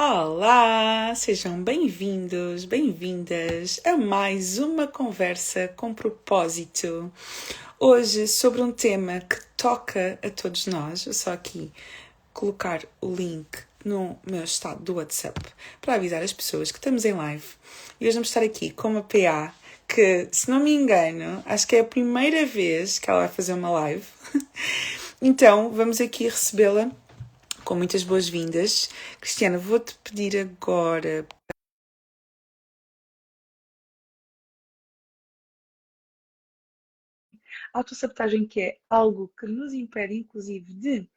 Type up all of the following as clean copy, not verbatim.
Olá, sejam bem-vindos, bem-vindas a mais uma conversa com propósito. Hoje sobre um tema que toca a todos nós. Vou só aqui colocar o link no meu estado do WhatsApp para avisar as pessoas que estamos em live. E hoje vamos estar aqui com uma PA que, se não me engano, acho que é a primeira vez que ela vai fazer uma live. Então, vamos aqui recebê-la com muitas boas-vindas. Cristiana, vou-te pedir agora. Autossabotagem, que é algo que nos impede, inclusive, de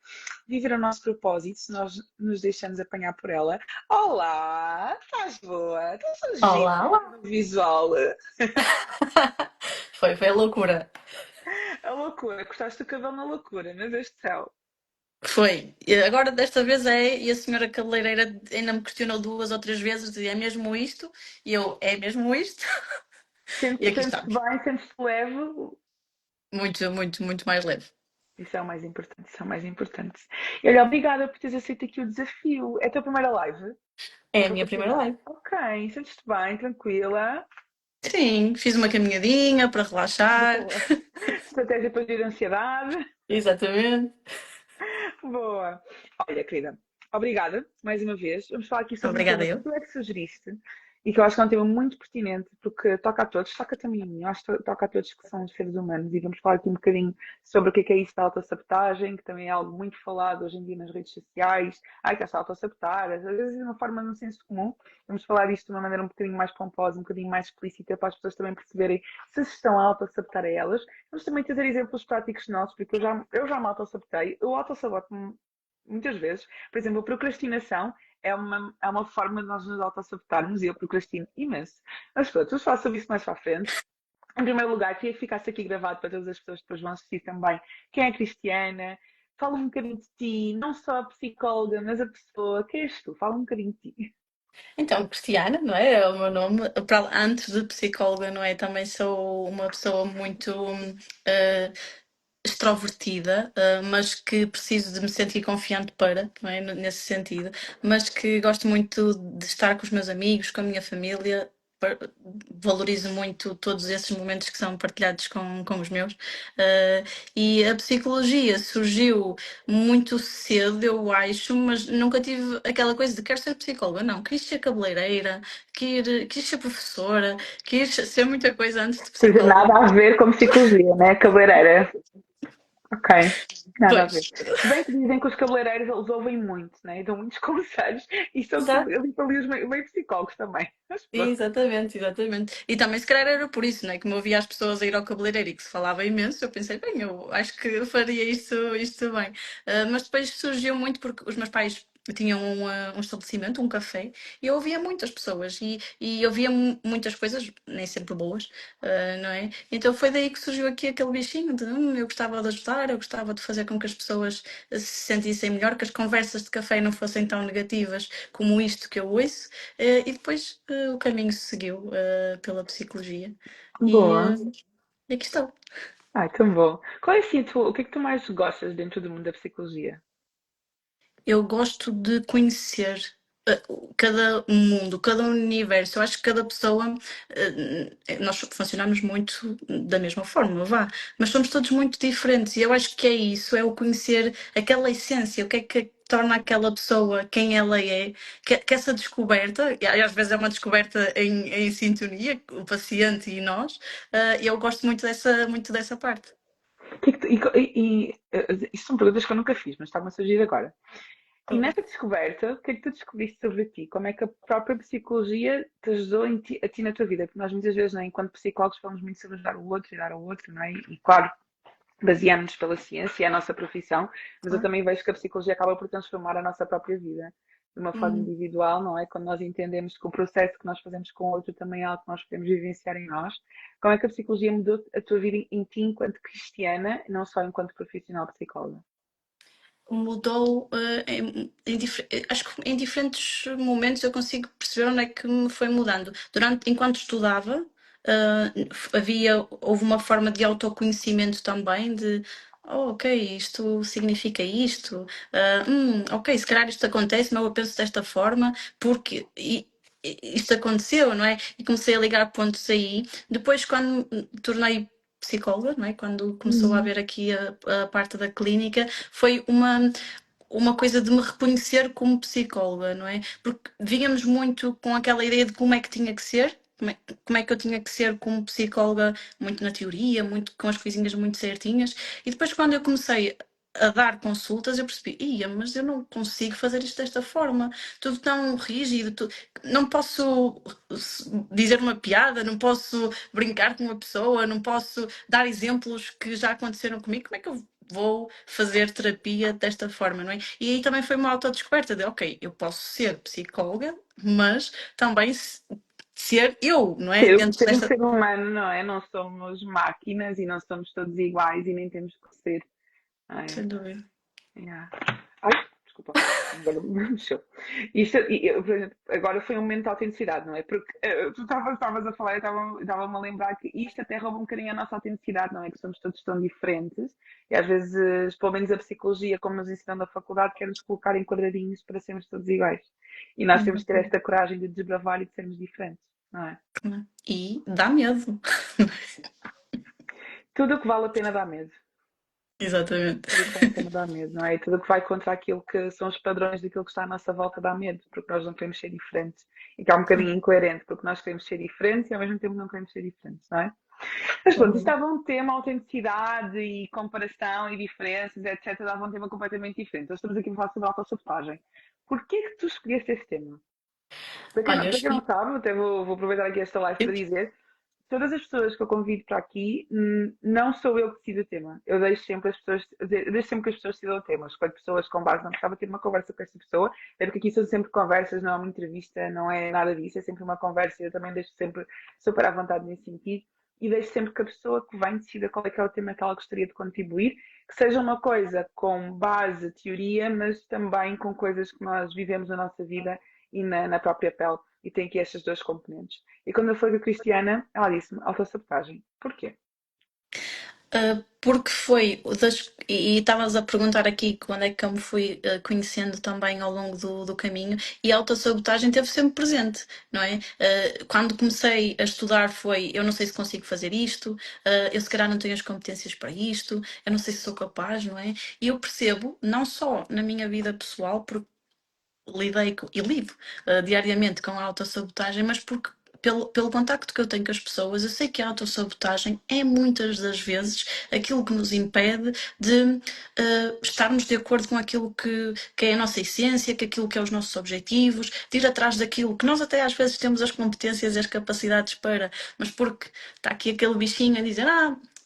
viver o nosso propósito, se nós nos deixamos apanhar por ela. Olá, estás boa? Estás a gira Olá, olá. no visual. Foi a loucura. A loucura, cortaste o cabelo na loucura, meu Deus do céu. Foi. E agora desta vez é, e a senhora cabeleireira ainda me questionou duas ou três vezes, é mesmo isto? E eu, é mesmo isto? E aqui Sentes-te estamos. bem, sentes-te leve. Muito, muito, muito mais leve. Isso é o mais importante, isso é o mais importante. E olha, obrigada por teres aceito aqui o desafio. É a tua primeira live? É Ou a foi minha para primeira treinar? live. Ok, sentes-te bem, tranquila. Sim, fiz uma caminhadinha para relaxar. Boa. Estratégia para gerir a ansiedade. Exatamente. Boa. Olha, querida, obrigada mais uma vez. Vamos falar aqui sobre um Obrigada tema que eu. tu é que sugeriste e que eu acho que é um tema muito pertinente porque toca a todos, toca também a mim, eu acho que toca a todos que são seres humanos e vamos falar aqui um bocadinho sobre o que é isso da autossabotagem, que também é algo muito falado hoje em dia nas redes sociais. Ai, que é autossabotar, às vezes de uma forma no senso comum. Vamos falar disto de uma maneira um bocadinho mais pomposa, um bocadinho mais explícita para as pessoas também perceberem se estão a autossabotar a elas. Vamos também trazer exemplos práticos nossos, porque eu já me autossabotei, eu autossaboto-me muitas vezes. Por exemplo, a procrastinação é uma forma de nós nos autossabotarmos e eu procrastino imenso. Mas pronto, vamos falar sobre isso mais para a frente. Em primeiro lugar, queria que ficasse aqui gravado para todas as pessoas que depois vão assistir também. Quem é a Cristiana? Fala um bocadinho de ti, não só a psicóloga, mas a pessoa. Quem és tu? Fala um bocadinho de ti. Então, Cristiana, não é? É o meu nome. Antes de psicóloga, não é? Também sou uma pessoa muito eh, extrovertida, mas que preciso de me sentir confiante para, não é? Nesse sentido, mas que gosto muito de estar com os meus amigos, com a minha família. Valorizo muito todos esses momentos que são partilhados com os meus. Uh, e a psicologia surgiu muito cedo, eu acho, mas nunca tive aquela coisa de quero ser psicóloga. Não, quis ser cabeleireira, quis ser professora, quis ser muita coisa antes de Tens psicóloga. nada a ver com psicologia, né? Cabeleireira. Ok, nada a ver. Pois. Se bem que dizem que os cabeleireiros eles ouvem muito, né? E dão muitos conselhos e são Exato. ali os meio psicólogos também. Mas pronto. Exatamente, exatamente. E também se calhar era por isso, né? Como eu via as pessoas a ir ao cabeleireiro e que se falava imenso, eu pensei, bem, eu acho que eu faria isto bem. Mas depois surgiu muito porque os meus pais tinham um estabelecimento, um café, e eu ouvia muitas pessoas e eu via muitas coisas, nem sempre boas, não é? Então foi daí que surgiu aqui aquele bichinho de eu gostava de ajudar, eu gostava de fazer com que as pessoas se sentissem melhor, que as conversas de café não fossem tão negativas como isto que eu ouço. E depois o caminho se seguiu pela psicologia Boa. e aqui estou. Ai, tão bom. Qual é assim, o que é que tu mais gostas dentro do mundo da psicologia? Eu gosto de conhecer cada mundo, cada universo. Eu acho que cada pessoa, nós funcionamos muito da mesma forma, vá, mas somos todos muito diferentes e eu acho que é isso, é o conhecer aquela essência, o que é que torna aquela pessoa quem ela é, que essa descoberta, e às vezes é uma descoberta em sintonia, o paciente e nós, e eu gosto muito dessa parte. Isto são perguntas que eu nunca fiz, mas está-me a surgir agora. E nessa descoberta, o que é que tu descobriste sobre ti? Como é que a própria psicologia te ajudou a ti na tua vida? Porque nós muitas vezes, né, enquanto psicólogos, falamos muito sobre ajudar o outro e dar ao outro, não é? E claro, baseamos-nos pela ciência, é a nossa profissão, mas eu Claro. também vejo que a psicologia acaba por transformar a nossa própria vida de uma forma Hum. individual, não é? Quando nós entendemos que o processo que nós fazemos com o outro também é algo que nós podemos vivenciar em nós. Como é que a psicologia mudou a tua vida em ti enquanto cristiana, não só enquanto profissional psicóloga? Mudou acho que em diferentes momentos eu consigo perceber onde é que me foi mudando. Enquanto estudava, houve uma forma de autoconhecimento também, oh, ok, isto significa isto. Ok, se calhar isto acontece, mas eu penso desta forma, porque isto aconteceu, não é? E comecei a ligar pontos aí. Depois, quando me tornei psicóloga, não é? Quando começou a Uhum. haver aqui a parte da clínica, foi uma coisa de me reconhecer como psicóloga, não é? Porque vínhamos muito com aquela ideia de como é que tinha que ser, como é que eu tinha que ser como psicóloga, muito na teoria, muito com as coisinhas muito certinhas, e depois quando eu comecei a dar consultas, eu percebi, ia, mas eu não consigo fazer isto desta forma, tudo tão rígido, não posso dizer uma piada, não posso brincar com uma pessoa, não posso dar exemplos que já aconteceram comigo, como é que eu vou fazer terapia desta forma, não é? E aí também foi uma autodescoberta de, ok, eu posso ser psicóloga, mas também ser eu, não é? Dentro Ser um desta. ser humano, não é? Não somos máquinas e não somos todos iguais e nem temos que ser. Não é? Sem dúvida. Yeah. Ai, desculpa, agora me mexeu. Isto, por exemplo, agora foi um momento de autenticidade, não é? Porque tu estavas a falar, eu estava-me a lembrar que isto até rouba um bocadinho a nossa autenticidade, não é? Que somos todos tão diferentes e às vezes, pelo menos a psicologia, como nos ensinam na faculdade, quer nos colocar em quadradinhos para sermos todos iguais. E nós temos que ter esta coragem de desbravar e de sermos diferentes, não é? E dá medo. Tudo o que vale a pena dá medo. Exatamente. Tudo o que vale a pena dá medo, não é? E tudo o que vai contra aquilo que são os padrões daquilo que está à nossa volta dá medo, porque nós não queremos ser diferentes. E que é um bocadinho incoerente, porque nós queremos ser diferentes e ao mesmo tempo não queremos ser diferentes, não é? Mas pronto, isto dava um tema, autenticidade e comparação e diferenças, etc. Dava um tema completamente diferente. Nós estamos aqui a falar sobre autossabotagem. Porquê que tu escolheste este tema? Olha, eu Para quem não escolhi. sabe, até vou aproveitar aqui esta live para dizer, todas as pessoas que eu convido para aqui, não sou eu que decido o tema. Eu deixo sempre as pessoas, eu deixo sempre que as pessoas decidam o tema. Escolho pessoas com base, não gostava de ter uma conversa com esta pessoa, até porque aqui são sempre conversas, não é uma entrevista, não é nada disso, é sempre uma conversa e eu também deixo sempre super à vontade nesse sentido. E deixo sempre que a pessoa que vem decida qual é que é o tema que ela gostaria de contribuir, que seja uma coisa com base, teoria, mas também com coisas que nós vivemos na nossa vida e na própria pele. E tem aqui estas duas componentes. E quando eu falei com a Cristiana, ela disse-me autossabotagem. Porquê? Porque foi o das. E estavas a perguntar aqui quando é que eu me fui conhecendo também ao longo do caminho, e a autossabotagem esteve sempre presente, não é? Quando comecei a estudar foi eu não sei se consigo fazer isto, eu se calhar não tenho as competências para isto, eu não sei se sou capaz, não é? E eu percebo, não só na minha vida pessoal, porque lidei e lido diariamente com a autossabotagem, mas porque pelo contacto que eu tenho com as pessoas, eu sei que a autossabotagem é muitas das vezes aquilo que nos impede de estarmos de acordo com aquilo que é a nossa essência, que aquilo que é os nossos objetivos, de ir atrás daquilo que nós até às vezes temos as competências e as capacidades para, mas porque está aqui aquele bichinho a dizer,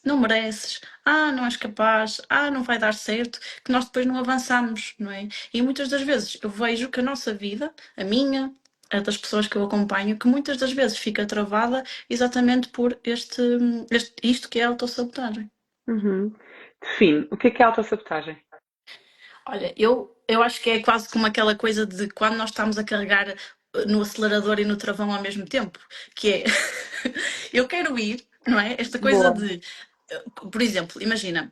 não mereces, não és capaz, não vai dar certo, que nós depois não avançamos, não é? E muitas das vezes eu vejo que a nossa vida, a minha, a das pessoas que eu acompanho, que muitas das vezes fica travada exatamente por isto que é a autossabotagem. Uhum. Define. O que é autossabotagem? Olha, eu acho que é quase como aquela coisa de quando nós estamos a carregar no acelerador e no travão ao mesmo tempo, que é eu quero ir, não é? Esta coisa Boa. de, por exemplo, imagina,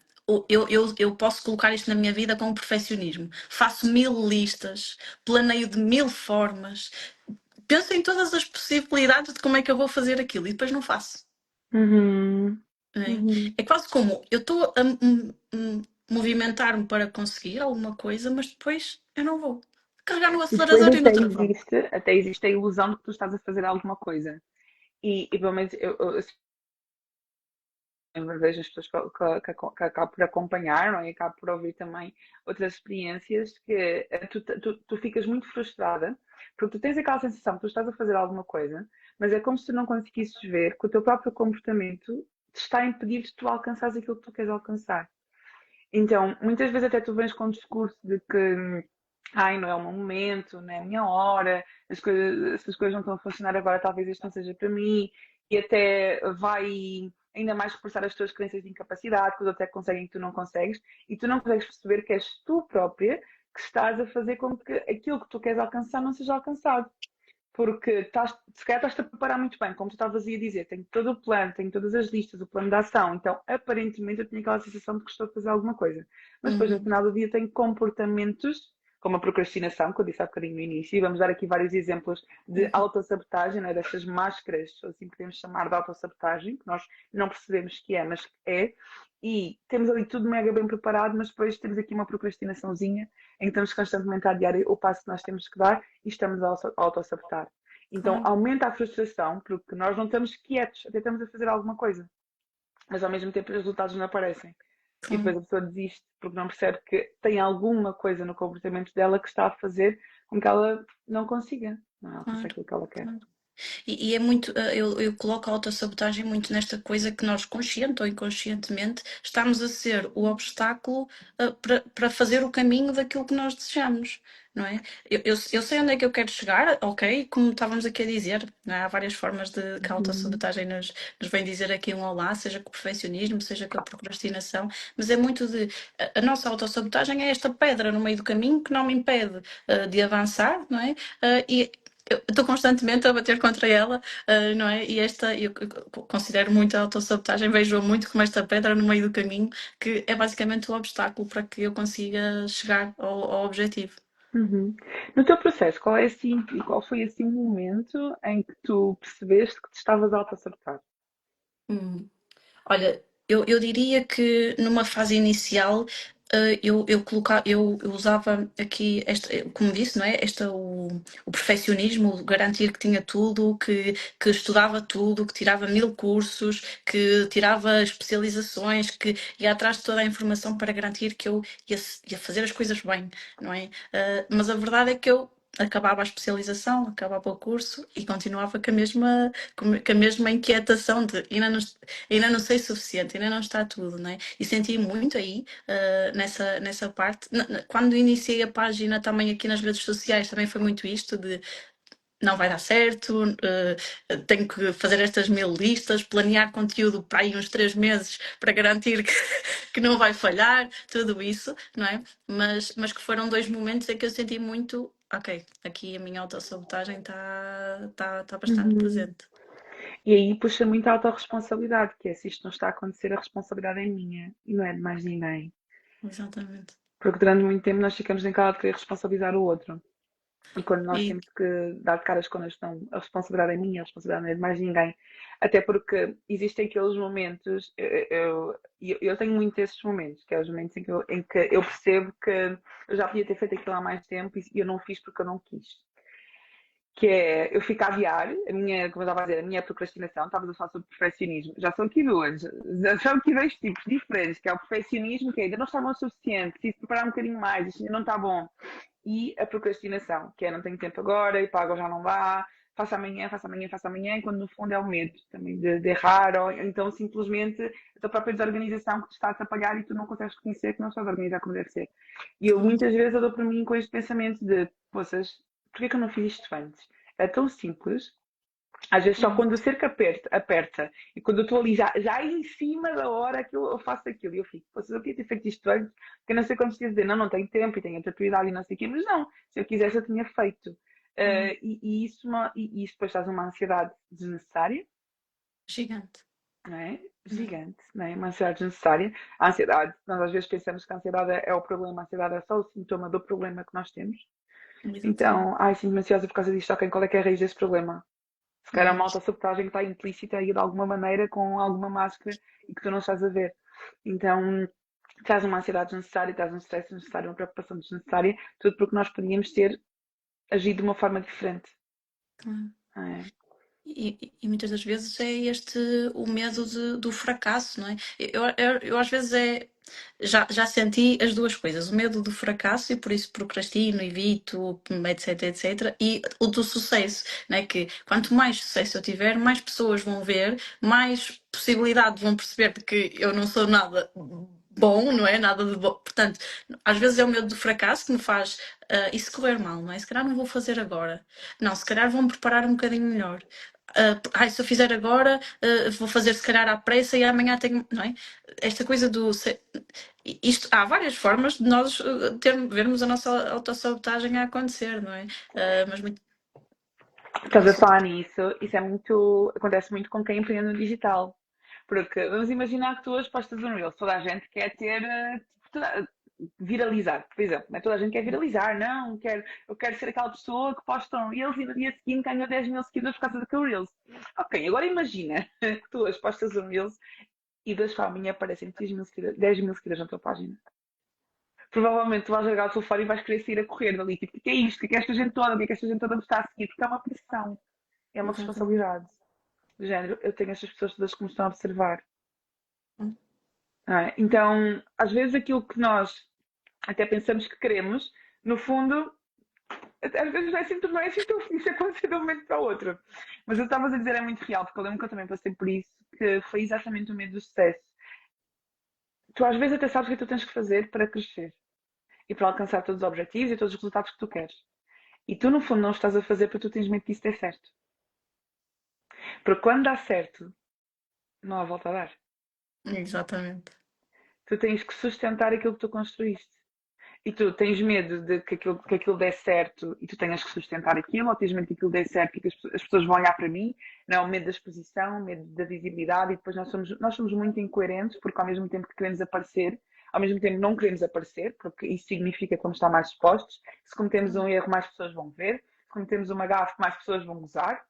eu posso colocar isto na minha vida com perfeccionismo. Faço 1000 listas, planeio de 1000 formas, penso em todas as possibilidades de como é que eu vou fazer aquilo e depois não faço. Uhum. É, Uhum. é quase como eu estou a movimentar-me para conseguir alguma coisa, mas depois eu não vou. Carregar no E depois acelerador e no travão. até existe a ilusão de que tu estás a fazer alguma coisa. E pelo menos eu vejo as pessoas que acabo por acompanhar, não é? E acabo por ouvir também outras experiências que tu ficas muito frustrada porque tu tens aquela sensação que tu estás a fazer alguma coisa, mas é como se tu não conseguisses ver que o teu próprio comportamento te está a impedir de tu alcançares aquilo que tu queres alcançar. Então, muitas vezes até tu vens com um discurso de que ai, não é o meu momento, não é a minha hora, se as coisas não estão a funcionar agora, talvez isto não seja para mim, e até vai ainda mais reforçar as tuas crenças de incapacidade, que os outros é que conseguem e que tu não consegues, e tu não consegues perceber que és tu própria que estás a fazer com que aquilo que tu queres alcançar não seja alcançado. porque se calhar estás-te a preparar muito bem, como tu estavas aí a dizer, tenho todo o plano, tenho todas as listas, o plano de ação, então aparentemente eu tinha aquela sensação de que estou a fazer alguma coisa. Mas depois no Uhum. final do dia tenho comportamentos, como a procrastinação, que eu disse há bocadinho no início, e vamos dar aqui vários exemplos de Uhum. autossabotagem, né, destas máscaras, assim podemos chamar de autossabotagem, que nós não percebemos que é, mas que é, e temos ali tudo mega bem preparado, mas depois temos aqui uma procrastinaçãozinha em que estamos constantemente a adiar o passo que nós temos que dar e estamos a auto-sabotar. Então Claro, aumenta a frustração porque nós não estamos quietos, até estamos a fazer alguma coisa, mas ao mesmo tempo os resultados não aparecem. E claro. depois a pessoa desiste porque não percebe que tem alguma coisa no comportamento dela que está a fazer com que ela não consiga, não alcançar Claro, aquilo que ela quer. claro. E é muito, eu coloco a autossabotagem muito nesta coisa que nós, consciente ou inconscientemente, estamos a ser o obstáculo para fazer o caminho daquilo que nós desejamos, não é? Eu sei onde é que eu quero chegar, ok, como estávamos aqui a dizer, não é? Há várias formas de que a Uhum. autossabotagem nos vem dizer aqui um olá, seja com o perfeccionismo, seja com a procrastinação, mas é muito de. A nossa autossabotagem é esta pedra no meio do caminho que não me impede de avançar, não é? E eu estou constantemente a bater contra ela, não é? E esta, eu considero muito a autossabotagem, vejo-a muito como esta pedra no meio do caminho, que é basicamente o obstáculo para que eu consiga chegar ao objetivo. Uhum. No teu processo, qual foi assim o momento em que tu percebeste que te estavas a auto-sabotar? Hum. Olha, eu diria que numa fase inicial eu usava aqui, como disse, não é? O perfeccionismo, garantir que tinha tudo, que estudava tudo, que tirava 1000 cursos, que tirava especializações, que ia atrás de toda a informação para garantir que eu ia fazer as coisas bem, não é? Mas a verdade é que eu acabava a especialização, acabava o curso e continuava com a mesma inquietação de ainda não sei suficiente, ainda não está tudo, né? E senti muito aí, nessa parte. Quando iniciei a página também aqui nas redes sociais, também foi muito isto de não vai dar certo, tenho que fazer estas 1000 listas, planear conteúdo para aí uns 3 meses para garantir que não vai falhar, tudo isso, não é? Mas que foram 2 momentos em que eu senti muito, ok, aqui a minha autossabotagem está bastante Uhum. presente. E aí puxa muito a autorresponsabilidade, que é se isto não está a acontecer, a responsabilidade é minha e não é de mais ninguém. Exatamente. Porque durante muito tempo nós ficamos em casa de querer responsabilizar o outro. E quando nós E, temos que dar caras connosco, não, a responsabilidade é minha, a responsabilidade não é de mais ninguém. Até porque existem aqueles momentos, eu tenho muito esses momentos, que é os momentos em que eu percebo que eu já podia ter feito aquilo há mais tempo e eu não fiz porque eu não quis. Que é eu fico a adiar, como eu estava a dizer, a minha procrastinação, estavas a falar sobre perfeccionismo, já são aqui duas, já são aqui dois tipos diferentes, que é o perfeccionismo, que ainda não está bom o suficiente, preciso preparar um bocadinho mais, isto ainda não está bom, e a procrastinação, que é não tenho tempo agora, e pago já não dá, faço amanhã, faço amanhã, faço amanhã, quando no fundo é o medo também de errar, ou então simplesmente a tua própria desorganização que te está a atrapalhar e tu não consegues reconhecer que não estás a organizar como deve ser. E eu claro. muitas vezes eu dou para mim com este pensamento de, poças, porquê que eu não fiz isto antes? É tão simples. Às vezes só quando o cerco aperta e quando eu estou ali já em cima da hora que eu faço aquilo e eu fico, poças, eu podia ter feito isto antes, que eu não sei quantos dias dizer, não, não tenho tempo e tenho outra prioridade e não sei o quê, mas não, se eu quisesse eu tinha feito. Claro. E isso depois traz uma ansiedade desnecessária, Gigante. não é? Hum, Gigante, não é? Uma ansiedade desnecessária. A ansiedade, nós às vezes pensamos que a ansiedade é o problema, a ansiedade é só o sintoma do problema que nós temos. exatamente. Então, ai, sinto-me ansiosa por causa disto, ok, qual é que é a raiz desse problema? Se calhar é uma Uhum. autossabotagem que está implícita aí de alguma maneira, com alguma máscara e que tu não estás a ver. Então, traz uma ansiedade desnecessária, traz um stress desnecessário, uma preocupação desnecessária, tudo porque nós podíamos ter agido de uma forma diferente. Claro. Não é? E muitas das vezes é este o medo do fracasso, não é? Eu às vezes já senti as duas coisas, o medo do fracasso e por isso procrastino, evito, etc, etc, e o do sucesso, não é? Que quanto mais sucesso eu tiver, mais pessoas vão ver, mais possibilidade vão perceber de que eu não sou nada bom, não é? Nada de bom. Portanto, às vezes é o medo do fracasso que me faz, e se correr mal, não é? Se calhar não vou fazer agora. Não, se calhar vão preparar um bocadinho melhor. Se eu fizer agora, vou fazer se calhar à pressa e amanhã tenho. Não é? Esta coisa do. Isto, há várias formas de nós vermos a nossa autossabotagem a acontecer, não é? Mas muito. Estás a falar nisso, isso é muito, acontece muito com quem empreende no digital. Porque vamos imaginar que tu hoje postas um Reels, toda a gente quer ter, viralizar, por exemplo, não é? Toda a gente quer viralizar, não, eu quero ser aquela pessoa que posta um Reels e no dia seguinte ganha 10 mil seguidores por causa daquele Reels. Ok, agora imagina que tu hoje postas um Reels e das palminha aparecem 10 mil seguidores na tua página. Provavelmente tu vais jogar o telefone e vais querer sair a correr dali. Tipo, o que é isto? O que é que esta gente toda? O que é que esta gente toda me está a seguir? Porque é uma pressão, é uma Exatamente. responsabilidade. Do género, eu tenho estas pessoas todas que me estão a observar. Não é? Então, às vezes aquilo que nós até pensamos que queremos, no fundo, às vezes não é assim tão fixe acontecer de um momento para o outro. Mas eu estava a dizer é muito real, porque eu lembro que eu também passei por isso, que foi exatamente o medo do sucesso. Tu às vezes até sabes o que tu tens que fazer para crescer e para alcançar todos os objetivos e todos os resultados que tu queres. E tu, no fundo, não estás a fazer porque tu tens medo que isso dê certo. Porque quando dá certo, não há volta a dar. Exatamente. Tu tens que sustentar aquilo que tu construíste. E tu tens medo de que aquilo dê certo e tu tenhas que sustentar aquilo, ou tens medo que aquilo dê certo e que as pessoas vão olhar para mim, não é? O medo da exposição, o medo da visibilidade, e depois nós somos muito incoerentes, porque ao mesmo tempo que queremos aparecer, ao mesmo tempo não queremos aparecer, porque isso significa que vamos estar mais expostos. Se cometemos um erro, mais pessoas vão ver. Se cometemos uma gafe, mais pessoas vão gozar.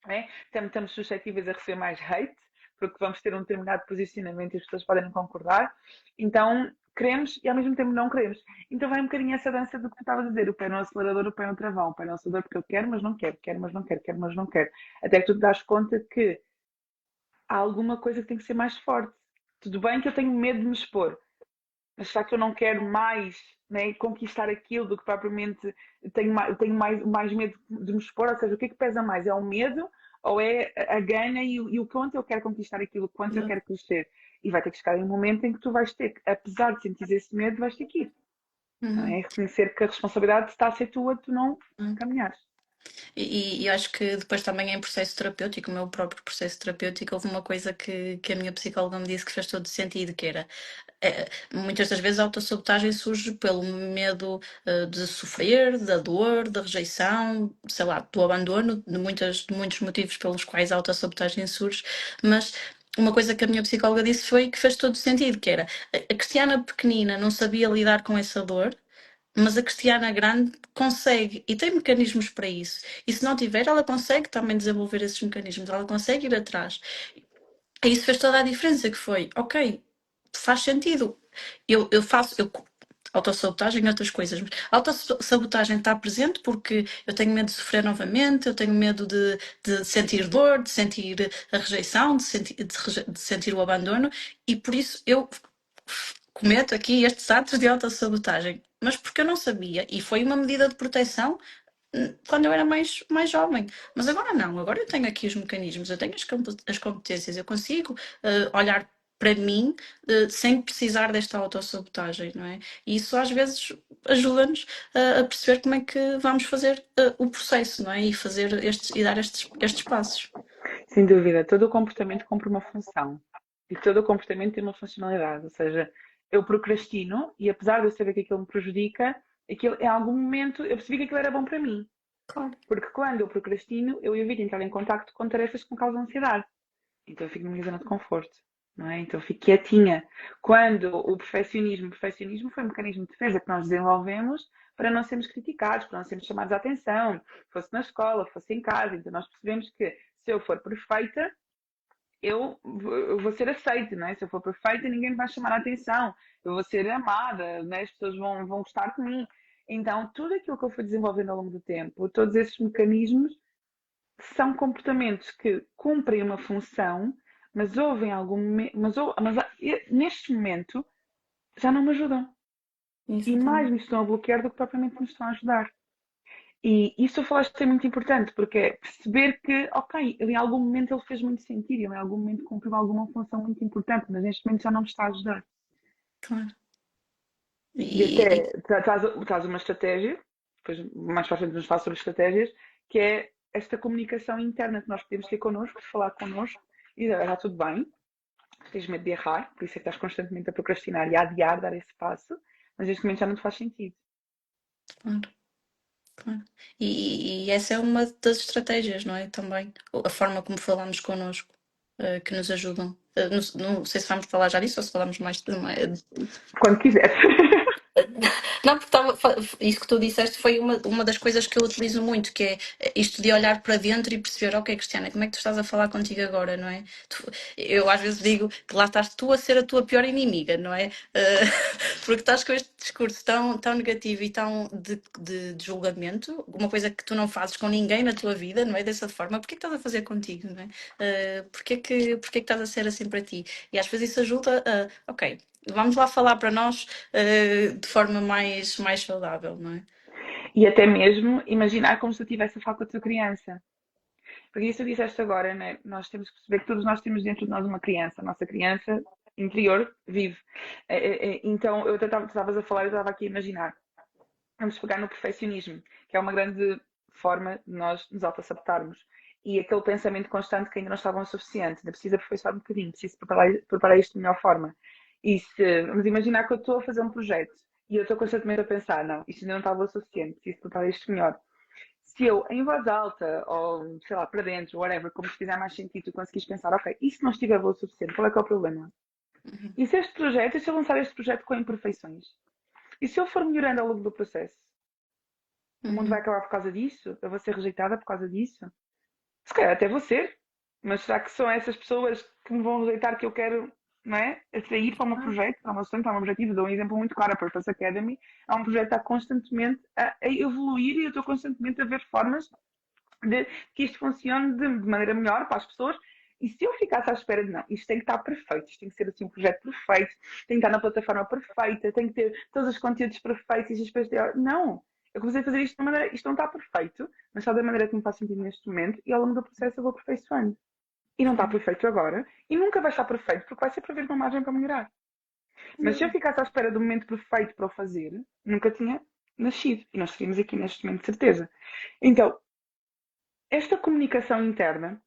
Né? Estamos suscetíveis a receber mais hate, porque vamos ter um determinado posicionamento e as pessoas podem não concordar. Então, queremos e ao mesmo tempo não queremos. Então vai um bocadinho essa dança do que tu estavas a dizer, o pé no acelerador, o pé no travão, o pé no acelerador porque eu quero, mas não quero, quero, mas não quero, quero, mas não quero. Até que tu te das conta que há alguma coisa que tem que ser mais forte. Tudo bem que eu tenho medo de me expor, mas será que eu não quero mais, né, conquistar aquilo do que propriamente tenho mais medo de me expor? Ou seja, o que é que pesa mais? É o medo ou é a gana e o quanto eu quero conquistar aquilo, o quanto eu Exato. quero crescer? E vai ter que chegar em um momento em que tu vais ter, apesar de sentir esse medo, vais ter que ir. Não Uhum. é? Reconhecer que a responsabilidade está a ser tua, tu não Uhum. caminhares. E eu acho que depois também em processo terapêutico, o meu próprio processo terapêutico, houve uma coisa que a minha psicóloga me disse que fez todo sentido, que era muitas das vezes a autossabotagem surge pelo medo de sofrer, da dor, da rejeição, sei lá, do abandono, de muitos motivos pelos quais a autossabotagem surge, mas uma coisa que a minha psicóloga disse foi que fez todo sentido, que era a Cristiana pequenina não sabia lidar com essa dor, mas a Cristiana grande consegue e tem mecanismos para isso. E se não tiver, ela consegue também desenvolver esses mecanismos, ela consegue ir atrás. E isso fez toda a diferença, que foi, ok, faz sentido. Eu autossabotagem e outras coisas, mas a autossabotagem está presente porque eu tenho medo de sofrer novamente, eu tenho medo de sentir dor, de sentir a rejeição, de sentir o abandono, e por isso eu cometo aqui estes atos de autossabotagem. Mas porque eu não sabia, e foi uma medida de proteção quando eu era mais jovem. Mas agora não, agora eu tenho aqui os mecanismos, eu tenho as competências, eu consigo olhar para mim sem precisar desta autossabotagem, não é? E isso às vezes ajuda-nos a perceber como é que vamos fazer o processo, não é? E fazer e dar estes passos. Sem dúvida, todo o comportamento cumpre uma função e todo o comportamento tem uma funcionalidade. Ou seja, eu procrastino e apesar de eu saber que aquilo me prejudica, aquilo, em algum momento eu percebi que aquilo era bom para mim. Claro. Porque quando eu procrastino, eu evito entrar em contacto com tarefas que me causam ansiedade. Então eu fico na minha zona de conforto. Não é? Então eu fico quietinha. Quando o perfeccionismo foi um mecanismo de defesa que nós desenvolvemos para não sermos criticados, para não sermos chamados a atenção, fosse na escola, fosse em casa. Então nós percebemos que se eu for perfeita, eu vou ser aceita, não é? Se eu for perfeita, ninguém me vai chamar a atenção. Eu vou ser amada, né? As pessoas vão gostar de mim. Então, tudo aquilo que eu fui desenvolvendo ao longo do tempo, todos esses mecanismos, são comportamentos que cumprem uma função, mas houve em algum momento, neste momento já não me ajudam. E mais Exatamente. me estão a bloquear do que propriamente me estão a ajudar. E isso eu falaste que é muito importante, porque é perceber que, ok, ele em algum momento ele fez muito sentido, ele em algum momento cumpriu alguma função muito importante, mas neste momento já não me está a ajudar. Claro. E E, até traz uma estratégia, depois mais para a frente nos fala sobre estratégias, que é esta comunicação interna que nós podemos ter connosco, de falar connosco e dizer, está tudo bem, tens medo de errar, por isso é que estás constantemente a procrastinar e a adiar dar esse passo, mas neste momento já não te faz sentido. claro. Claro. E essa é uma das estratégias, não é? Também. A forma como falamos connosco, que nos ajudam. Não sei se vamos falar já disso ou se falamos mais de. Quando quiser. Não, porque isso que tu disseste foi uma das coisas que eu utilizo muito, que é isto de olhar para dentro e perceber, ok, Cristiana, como é que tu estás a falar contigo agora, não é? Eu às vezes digo que lá estás tu a ser a tua pior inimiga, não é? Porque estás com este discurso tão negativo e tão de julgamento, uma coisa que tu não fazes com ninguém na tua vida, não é? Dessa forma, porquê que estás a fazer contigo, não é? Porquê que estás a ser assim para ti? E às vezes isso ajuda a, ok, vamos lá falar para nós de forma mais saudável, não é? E até mesmo imaginar como se tu estivesse a falar com a tua criança. Porque isso tu disseste agora, né? Nós temos que perceber que todos nós temos dentro de nós uma criança. A nossa criança interior vive. Então, eu até estavas a falar, eu estava aqui a imaginar. Vamos pegar no perfeccionismo, que é uma grande forma de nós nos auto-sabotarmos. E aquele pensamento constante que ainda não está bom o suficiente, ainda precisa aperfeiçoar um bocadinho, preciso preparar isto de melhor forma. E se, vamos imaginar que eu estou a fazer um projeto e eu estou constantemente a pensar, não, isto ainda não está bom o suficiente, preciso preparar isto melhor. Se eu, em voz alta, ou sei lá, para dentro, whatever, como se fizer mais sentido, tu conseguires pensar, ok, e se não estiver bom o suficiente, qual é que é o problema? Uhum, E se este projeto, e se eu lançar este projeto com imperfeições? E se eu for melhorando ao longo do processo? O mundo vai uhum, acabar por causa disso? Eu vou ser rejeitada por causa disso? Se calhar até vou ser. Mas será que são essas pessoas que me vão rejeitar que eu quero, não é? Atrair para o meu claro, projeto, para o meu sonho, para o meu objetivo? Dou um exemplo muito claro. A Purpose Academy é um projeto que está constantemente a evoluir e eu estou constantemente a ver formas de que isto funcione de maneira melhor para as pessoas. E se eu ficasse à espera de não, isto tem que estar perfeito, isto tem que ser assim um projeto perfeito, tem que estar na plataforma perfeita, tem que ter todos os conteúdos perfeitos e as não, eu comecei a fazer isto de uma maneira, isto não está perfeito, mas está da maneira que me faz sentido neste momento e ao longo do processo eu vou aperfeiçoando. E não está claro. perfeito agora e nunca vai estar perfeito porque vai ser para ver uma margem para melhorar. Mas se eu ficasse à espera do momento perfeito para o fazer, nunca tinha nascido e nós estaríamos aqui neste momento de certeza. Então, esta comunicação interna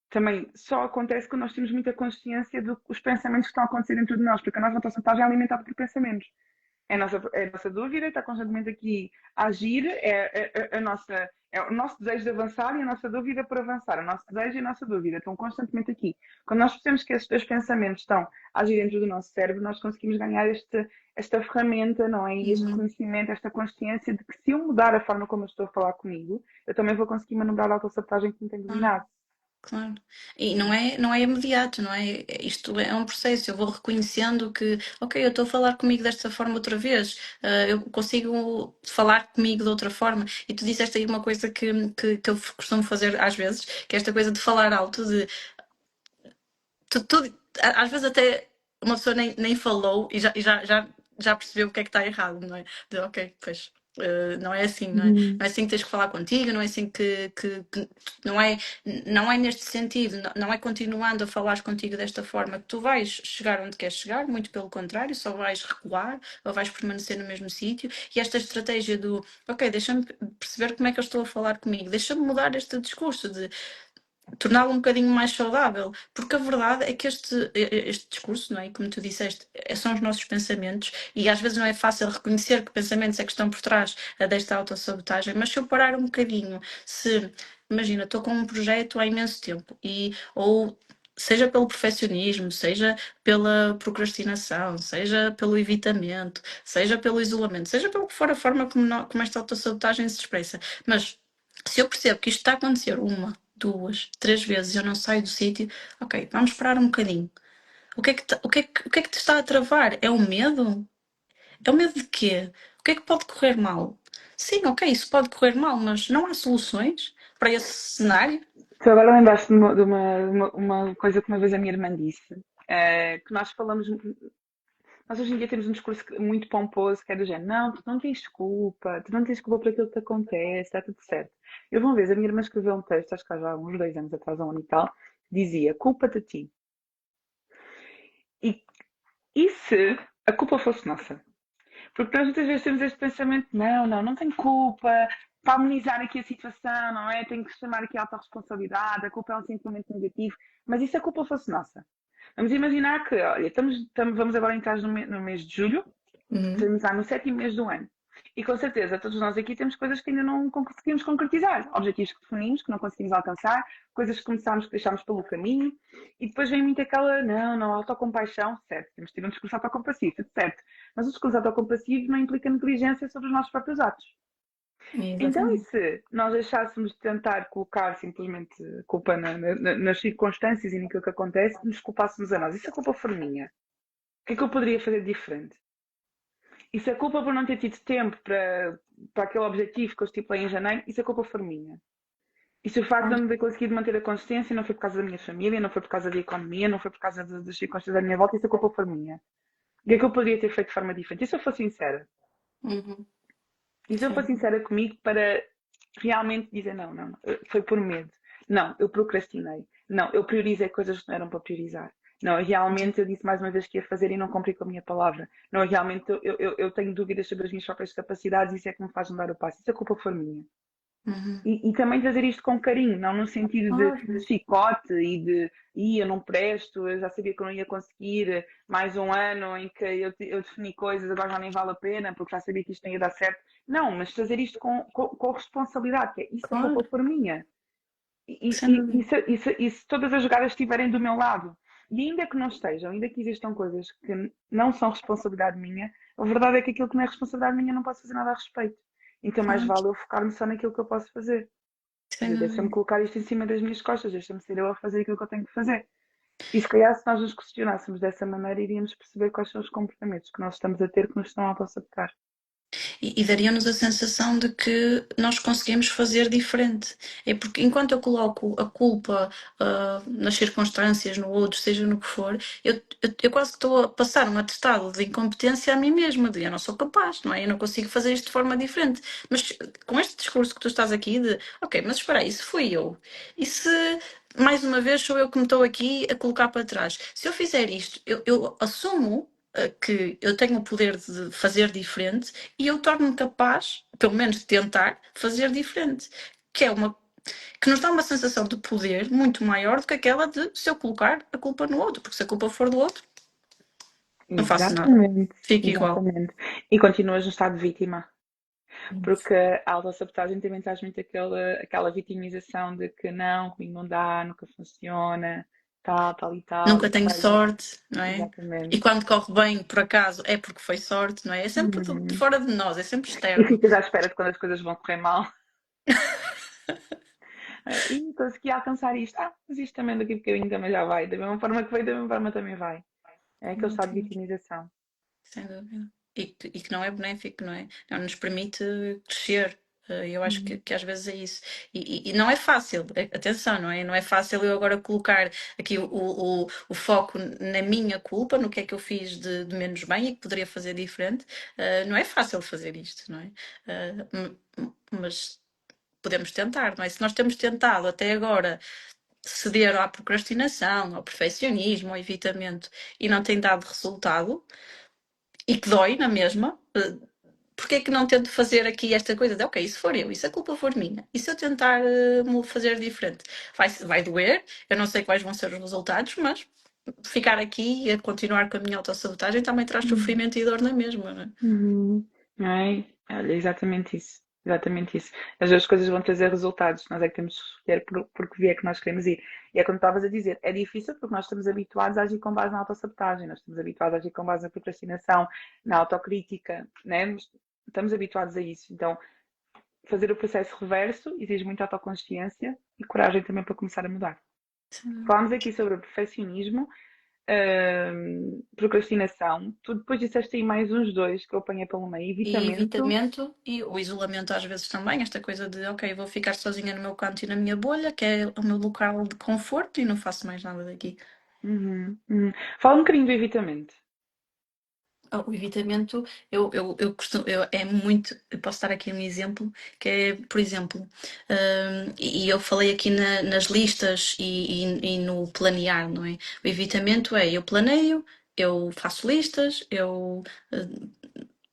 também só acontece quando nós temos muita consciência dos pensamentos que estão a acontecer dentro de nós, porque a nossa autossabotagem é alimentada por pensamentos. É a nossa dúvida, está constantemente aqui a agir, é o nosso desejo de avançar e a nossa dúvida por avançar. O nosso desejo e a nossa dúvida estão constantemente aqui. Quando nós percebemos que esses dois pensamentos estão a agir dentro do nosso cérebro, nós conseguimos ganhar esta ferramenta, não é? E este Uhum, conhecimento, esta consciência de que se eu mudar a forma como eu estou a falar comigo, eu também vou conseguir manobrar a autossabotagem que me tem claro. dominado. Claro. E não é imediato, não é? Isto é um processo. Eu vou reconhecendo que, ok, eu estou a falar comigo desta forma outra vez, eu consigo falar comigo de outra forma. E tu disseste aí uma coisa que eu costumo fazer às vezes, que é esta coisa de falar alto, de às vezes até uma pessoa nem falou e já percebeu o que é que está errado, não é? De ok, pois. Não é assim, não é? Não Uhum. é assim que tens que falar contigo, não é assim que não é neste sentido, não é continuando a falar contigo desta forma que tu vais chegar onde queres chegar, muito pelo contrário, só vais recuar ou vais permanecer no mesmo sítio. E esta estratégia do ok, deixa-me perceber como é que eu estou a falar comigo, deixa-me mudar este discurso de torná-lo um bocadinho mais saudável, porque a verdade é que este discurso, não é? Como tu disseste, são os nossos pensamentos e às vezes não é fácil reconhecer que pensamentos é que estão por trás desta autossabotagem, mas se eu parar um bocadinho, se, imagina, estou com um projeto há imenso tempo ou seja pelo perfeccionismo, seja pela procrastinação, seja pelo evitamento, seja pelo isolamento, seja pelo que for a forma como esta autossabotagem se expressa, mas se eu percebo que isto está a acontecer uma, duas, três vezes e eu não saio do sítio, ok, vamos parar um bocadinho. O que é que te está a travar? É o medo? É o medo de quê? O que é que pode correr mal? Sim, ok, isso pode correr mal, mas não há soluções para esse cenário? Tu agora lembraste de uma coisa que uma vez a minha irmã disse, que nós falamos, nós hoje em dia temos um discurso muito pomposo, que é do género, não, tu não tens culpa, tu não tens culpa por aquilo que te acontece, está tudo certo. Eu uma vez, a minha irmã escreveu um texto, acho que há já uns 2 anos atrás, um ano e tal, dizia, culpa-te a ti. E, e se a culpa fosse nossa? Porque nós muitas vezes temos este pensamento, não tenho culpa, para amenizar aqui a situação, não é? Tenho que chamar aqui a autorresponsabilidade, a culpa é um sentimento negativo, mas e se a culpa fosse nossa? Vamos imaginar que, olha, vamos agora entrar no mês de julho, Uhum, estamos lá no sétimo mês do ano. E com certeza, todos nós aqui temos coisas que ainda não conseguimos concretizar. Objetivos que definimos, que não conseguimos alcançar, coisas que começámos, que deixámos pelo caminho. E depois vem muito aquela, não, não, autocompaixão, certo. Temos de ter um discurso autocompassivo, tudo certo. Mas o discurso autocompassivo não implica negligência sobre os nossos próprios atos. Então, e Exatamente. se nós deixássemos de tentar colocar simplesmente culpa nas circunstâncias e naquilo que acontece, nos culpássemos a nós? E se a culpa for minha? O que é que eu poderia fazer diferente? E se a culpa por não ter tido tempo para aquele objetivo que eu estipulei em janeiro, e se a culpa for minha? E se o facto de eu não ter conseguido manter a consistência não foi por causa da minha família, não foi por causa da economia, não foi por causa das circunstâncias da minha volta, e se a culpa for minha? O que é que eu poderia ter feito de forma diferente? E se eu for sincera? Uhum. E se eu for Sim. sincera comigo para realmente dizer não, não, não, foi por medo. Não, eu procrastinei. Não, eu priorizei coisas que não eram para priorizar. Não, realmente eu disse mais uma vez que ia fazer e não cumpri com a minha palavra. Não, realmente eu tenho dúvidas sobre as minhas próprias capacidades e isso é que me faz mudar o passo. Isso a culpa foi minha. Uhum. E também fazer isto com carinho, não no sentido de Claro. chicote e de eu não presto, eu já sabia que eu não ia conseguir mais um ano em que eu defini coisas, agora já nem vale a pena, porque já sabia que isto não ia dar certo. Não, mas fazer isto com responsabilidade, que é isso, a culpa Claro. for minha. Sem dúvida. E se todas as jogadas estiverem do meu lado, e ainda que não estejam, ainda que existam coisas que não são responsabilidade minha, a verdade é que aquilo que não é responsabilidade minha não posso fazer nada a respeito. Então mais Claro. vale eu focar-me só naquilo que eu posso fazer. Quer Sem dizer, deixa-me dúvida. colocar isto em cima das minhas costas, deixa-me ser eu a fazer aquilo que eu tenho que fazer. E se calhar, se nós nos questionássemos dessa maneira, iríamos perceber quais são os comportamentos que nós estamos a ter que nos estão a auto-sabotar. E daria-nos a sensação de que nós conseguimos fazer diferente. É porque enquanto eu coloco a culpa nas circunstâncias, no outro, seja no que for, eu quase que estou a passar um atestado de incompetência a mim mesma, de eu não sou capaz, não é? Eu não consigo fazer isto de forma diferente. Mas com este discurso que tu estás aqui de, ok, mas espera aí, se fui eu, e se mais uma vez sou eu que me estou aqui a colocar para trás? Se eu fizer isto, eu assumo que eu tenho o poder de fazer diferente e eu torno-me capaz, pelo menos de tentar, fazer diferente. Que é uma que nos dá uma sensação de poder muito maior do que aquela de se eu colocar a culpa no outro, porque se a culpa for do outro, não faço nada. Exatamente, Fica igual. exatamente. E continuas no estado de vítima. Porque a autossabotagem também traz muito aquela vitimização de que não, comigo não dá, nunca funciona, tal e tal, Nunca ou tenho seja, sorte, não é? E exatamente. quando corre bem, por acaso, é porque foi sorte, não é? É sempre de Uhum. fora de nós, é sempre E externo. ficas à espera de quando as coisas vão correr mal. E consegui alcançar isto. Mas isto também daqui a bocadinho também já vai. Da mesma forma que veio, da mesma forma também vai. É aquele Não estado de temos. vitimização. Sem dúvida. E que não é benéfico, não é? Não nos permite crescer. Eu acho Uhum. que às vezes é isso. E não é fácil, atenção, não é? Não é fácil eu agora colocar aqui o foco na minha culpa, no que é que eu fiz de menos bem e que poderia fazer diferente. Não é fácil fazer isto, não é? Mas podemos tentar, não é? Se nós temos tentado até agora ceder à procrastinação, ao perfeccionismo, ao evitamento e não tem dado resultado, e que dói na mesma, porque é que não tento fazer aqui esta coisa de, ok, e se for eu, e se a culpa for minha, e se eu tentar fazer diferente? Vai doer, eu não sei quais vão ser os resultados, mas ficar aqui e a continuar com a minha autossabotagem também traz Uhum. sofrimento e dor na mesma, não é? Uhum. Não é? Olha, exatamente isso. Exatamente isso. As duas coisas vão trazer resultados. Nós é que temos que escolher por que via é que nós queremos ir. E é como estavas a dizer, é difícil porque nós estamos habituados a agir com base na autossabotagem, nós estamos habituados a agir com base na procrastinação, na autocrítica, né? Estamos habituados a isso. Então, fazer o processo reverso exige muita autoconsciência e coragem também para começar a mudar. Sim. Falámos aqui sobre o perfeccionismo, procrastinação. Tu depois disseste aí mais uns dois que eu apanhei pelo meio. E Evitamento. evitamento e o isolamento às vezes também, esta coisa de, ok, vou ficar sozinha no meu canto e na minha bolha, que é o meu local de conforto e não faço mais nada daqui. Uhum, uhum. Fala um bocadinho do evitamento. O evitamento, eu costumo, é muito, eu posso dar aqui um exemplo, que é, por exemplo, e eu falei aqui nas listas e no planear, não é? O evitamento é, eu planeio, eu faço listas,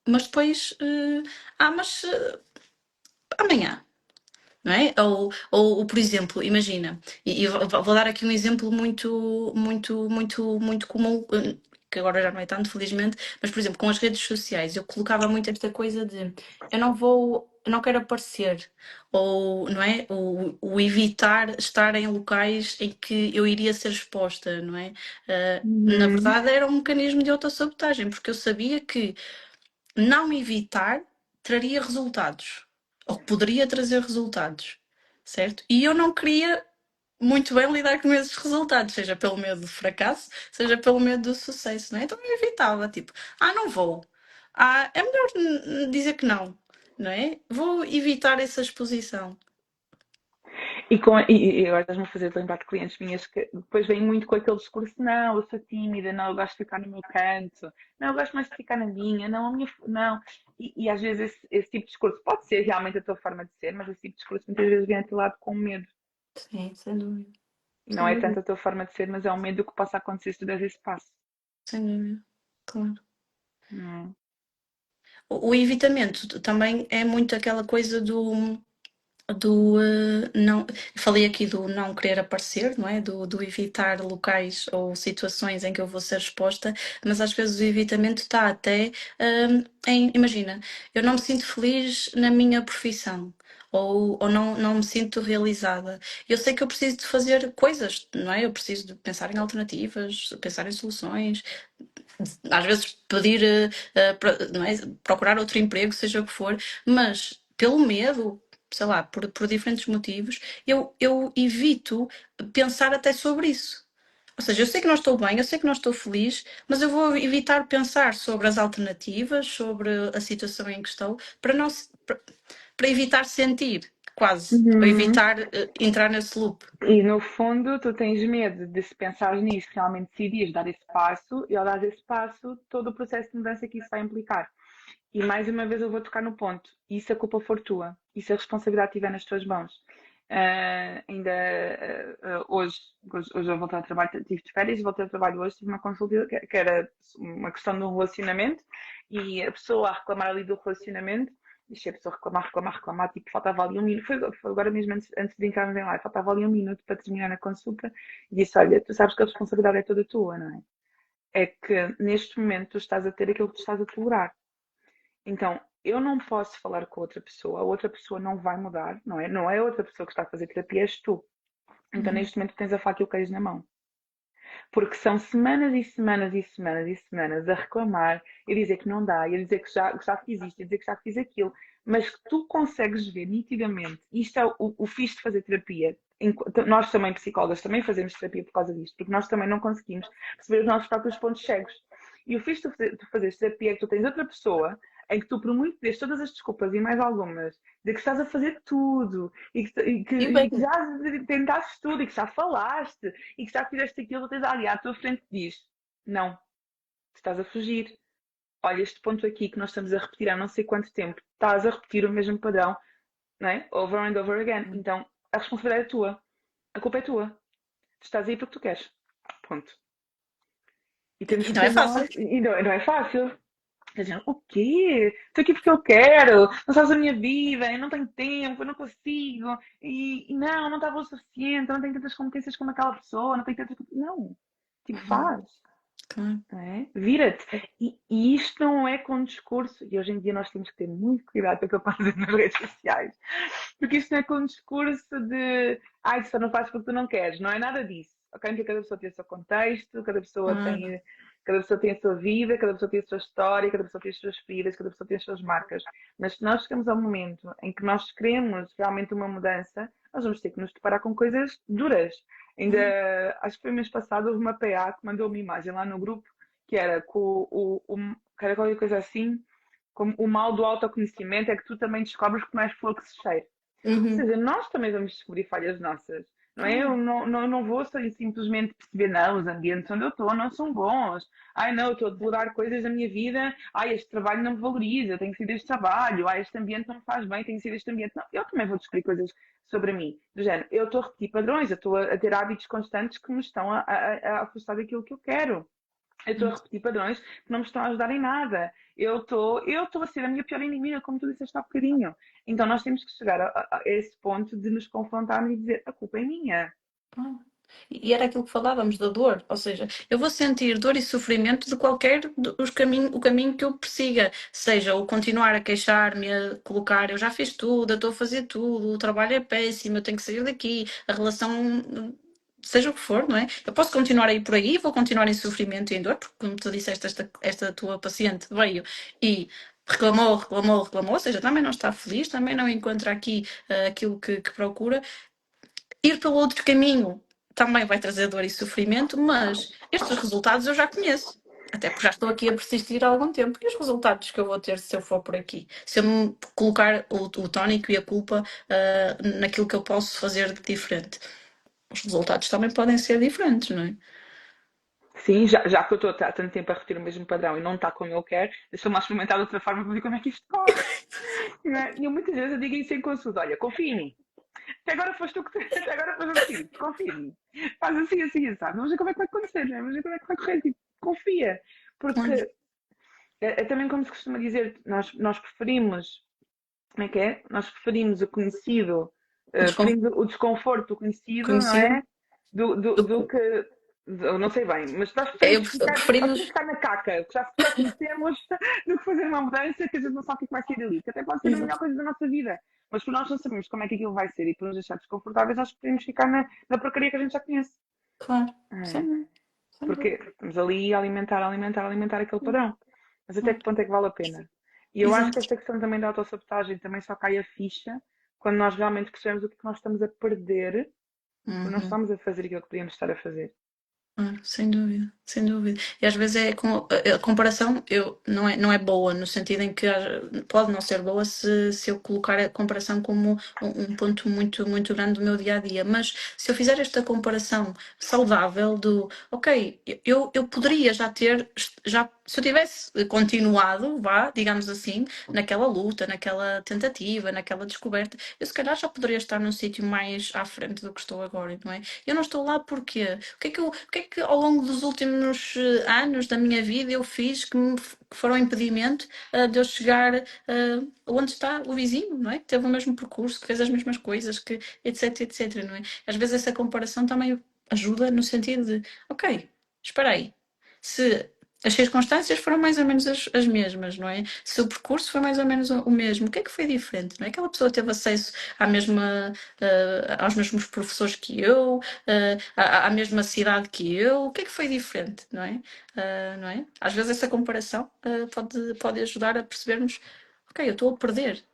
mas depois, mas amanhã, não é? Ou, por exemplo, imagina, e eu vou dar aqui um exemplo muito comum. que agora já não é tanto, felizmente, mas por exemplo, com as redes sociais, eu colocava muito esta coisa de eu não quero aparecer, ou não é? O evitar estar em locais em que eu iria ser exposta, não é? Na Uhum. verdade, era um mecanismo de autossabotagem, porque eu sabia que não evitar traria resultados, ou poderia trazer resultados, certo? E eu não queria muito bem lidar com esses resultados, seja pelo medo do fracasso, seja pelo medo do sucesso, não é? Então eu evitava, tipo, não vou. É melhor dizer que não, não é? Vou evitar essa exposição. E agora estás-me a fazer lembrar de clientes minhas que depois vêm muito com aquele discurso: não, eu sou tímida, não, eu gosto de ficar no meu canto, não, eu gosto mais de ficar na minha, não, a minha, não. E às vezes esse tipo de discurso pode ser realmente a tua forma de ser, mas esse tipo de discurso muitas vezes vem atrelado com medo. Sim, sem dúvida. E não Sem é dúvida. tanto a tua forma de ser, mas é o medo do que possa acontecer se tu deres esse passo. Sem dúvida. Claro. Não O evitamento também é muito aquela coisa do não, falei aqui do não querer aparecer, não é? Do evitar locais ou situações em que eu vou ser exposta, mas às vezes o evitamento está até imagina, eu não me sinto feliz na minha profissão. Ou não me sinto realizada. Eu sei que eu preciso de fazer coisas, não é? Eu preciso de pensar em alternativas, pensar em soluções, às vezes pedir, não é? Procurar outro emprego, seja o que for, mas pelo medo, sei lá, por diferentes motivos, eu evito pensar até sobre isso. Ou seja, eu sei que não estou bem, eu sei que não estou feliz, mas eu vou evitar pensar sobre as alternativas, sobre a situação em que estou, para não para evitar sentir, quase, ou Uhum. evitar entrar nesse loop. E no fundo, tu tens medo de, se pensares nisso, realmente decidires dar esse passo, e ao dar esse passo, todo o processo de mudança que isso vai implicar. E mais uma vez eu vou tocar no ponto: e se a culpa for tua? E se a responsabilidade estiver nas tuas mãos? Ainda hoje eu voltei ao trabalho, tive de férias, voltei ao trabalho hoje, tive uma consulta que era uma questão de um relacionamento, e a pessoa a reclamar ali do relacionamento, deixei a pessoa reclamar, tipo, faltava ali um minuto, foi agora mesmo antes de entrarmos em live, faltava ali um minuto para terminar a consulta, e disse: olha, tu sabes que a responsabilidade é toda tua, não é? É que neste momento tu estás a ter aquilo que tu estás a tolerar. Então, eu não posso falar com a outra pessoa não vai mudar, não é? Não é a outra pessoa que está a fazer terapia, és tu. Então, Uhum. neste momento, tens a faca e o queijo na mão. Porque são semanas e semanas e semanas e semanas a reclamar e dizer que não dá, e a dizer que já fiz isto, e a dizer que já fiz aquilo, mas que tu consegues ver nitidamente, e isto é o fixe de fazer terapia. Nós também, psicólogas, também fazemos terapia por causa disto, porque nós também não conseguimos perceber os nossos próprios pontos cegos. E o fixe de fazer terapia é que tu tens outra pessoa em que tu, por muito dês todas as desculpas e mais algumas, de que estás a fazer tudo e que, e que, E e bem, que já tentaste tudo e que já falaste e que já fizeste aquilo, tens ali à tua frente e diz: não, estás a fugir. Olha, este ponto aqui que nós estamos a repetir há não sei quanto tempo, estás a repetir o mesmo padrão, não é? Over and over again. Então, a responsabilidade é tua. A culpa é tua. Tu estás aí porque tu queres. Ponto. E temos e que não é ser fácil. nós. E não é fácil. Quer dizer, o quê? Estou aqui porque eu quero, não sabes a minha vida, eu não tenho tempo, eu não consigo, e não está bom o suficiente, eu não tenho tantas competências como aquela pessoa, não tenho tantas. Não, tipo, Uhum. faz, Claro. não é? Vira-te. E isto não é com discurso, e hoje em dia nós temos que ter muito cuidado com o que eu faço nas redes sociais, porque isto não é com um discurso de ai, só não fazes porque tu não queres, não é nada disso. Ok? Porque cada pessoa tem o seu contexto, Claro. cada pessoa tem a sua vida, cada pessoa tem a sua história, cada pessoa tem as suas feridas, cada pessoa tem as suas marcas. Mas se nós chegamos ao momento em que nós queremos realmente uma mudança, nós vamos ter que nos deparar com coisas duras. Ainda, acho que foi mês passado, houve uma PA que mandou uma imagem lá no grupo que era com que era qualquer coisa assim, como o mal do autoconhecimento é que tu também descobres que não és flor que se cheira. Ou Uhum. seja, nós também vamos descobrir falhas nossas. Não é? Claro. Eu não vou simplesmente perceber, não, os ambientes onde eu estou não são bons. Ai, não, eu estou a delegar coisas da minha vida. Ai, este trabalho não me valoriza, tenho que sair deste trabalho. Ai, este ambiente não me faz bem, tenho que sair deste ambiente. Não, eu também vou descobrir coisas sobre mim. Do género, eu estou a repetir padrões, eu estou a ter hábitos constantes que me estão a afastar daquilo que eu quero. Eu estou a repetir padrões que não me estão a ajudar em nada. Eu estou a ser a minha pior inimiga, como tu disseste há bocadinho. Então nós temos que chegar a esse ponto de nos confrontarmos e dizer: a culpa é minha. Claro. E era aquilo que falávamos da dor, ou seja, eu vou sentir dor e sofrimento de qualquer o caminho que eu persiga, seja o continuar a queixar-me, a colocar, eu já fiz tudo, eu estou a fazer tudo, o trabalho é péssimo, eu tenho que sair daqui, a relação, seja o que for, não é? Eu posso continuar a ir por aí, vou continuar em sofrimento e em dor, porque como tu disseste, esta tua paciente veio e reclamou, ou seja, também não está feliz, também não encontra aqui aquilo que procura. Ir pelo outro caminho também vai trazer dor e sofrimento, mas estes resultados eu já conheço. Até porque já estou aqui a persistir há algum tempo. E os resultados que eu vou ter se eu for por aqui? Se eu me colocar o tónico e a culpa naquilo que eu posso fazer de diferente? Os resultados também podem ser diferentes, não é? Sim, já que eu estou há tanto tempo a repetir o mesmo padrão e não está como eu quero, deixa-me lá experimentar de outra forma para ver como é que isto corre. Não é? E eu muitas vezes eu digo isso em consulta: olha, confia em mim. Até agora foste tu que até agora foste o que decides, confia em mim. Faz assim, sabe? Vamos ver como é que vai acontecer, não é? Vamos ver como é que vai correr. Tipo, confia. Porque Claro. é também como se costuma dizer, nós preferimos, como é que é? Nós preferimos o conhecido, O preferimos o desconforto do conhecido, não desconhecido. é? Do que. Eu não sei bem, mas Eu nós preferimos. preferimos ficar na caca, que já conhecemos, do que fazer uma mudança que a gente não sabe o que é que vai ser ali, que até pode ser a melhor Exato. coisa da nossa vida. Mas por nós não sabemos como é que aquilo vai ser e por nos deixar desconfortáveis, nós preferimos ficar na porcaria que a gente já conhece. Claro. É. Sem Porque dúvida. estamos ali a alimentar aquele padrão. Mas até que Claro. ponto é que vale a pena? E eu acho que Exato. esta questão também da autossabotagem também só cai a ficha quando nós realmente percebemos o que é que nós estamos a perder por não Uhum. estamos a fazer aquilo que podíamos estar a fazer. Claro, sem dúvida, sem dúvida. E às vezes é com a comparação não é boa, no sentido em que pode não ser boa se eu colocar a comparação como um ponto muito, muito grande do meu dia a dia. Mas se eu fizer esta comparação saudável do ok, eu poderia já ter, se eu tivesse continuado, vá, digamos assim, naquela luta, naquela tentativa, naquela descoberta, eu se calhar já poderia estar num sítio mais à frente do que estou agora, não é? Eu não estou lá porque o que é que ao longo dos últimos anos da minha vida eu fiz que foram impedimento de eu chegar onde está o vizinho, não é? Que teve o mesmo percurso, que fez as mesmas coisas, que etc, etc, não é? Às vezes essa comparação também ajuda no sentido de, ok, espera aí, se as circunstâncias foram mais ou menos as mesmas, não é? Se o percurso foi mais ou menos o mesmo, o que é que foi diferente, não é? Aquela pessoa teve acesso aos mesmos professores que eu, à mesma cidade que eu, o que é que foi diferente, não é? Não é? Às vezes essa comparação pode ajudar a percebermos, ok, eu estou a perder,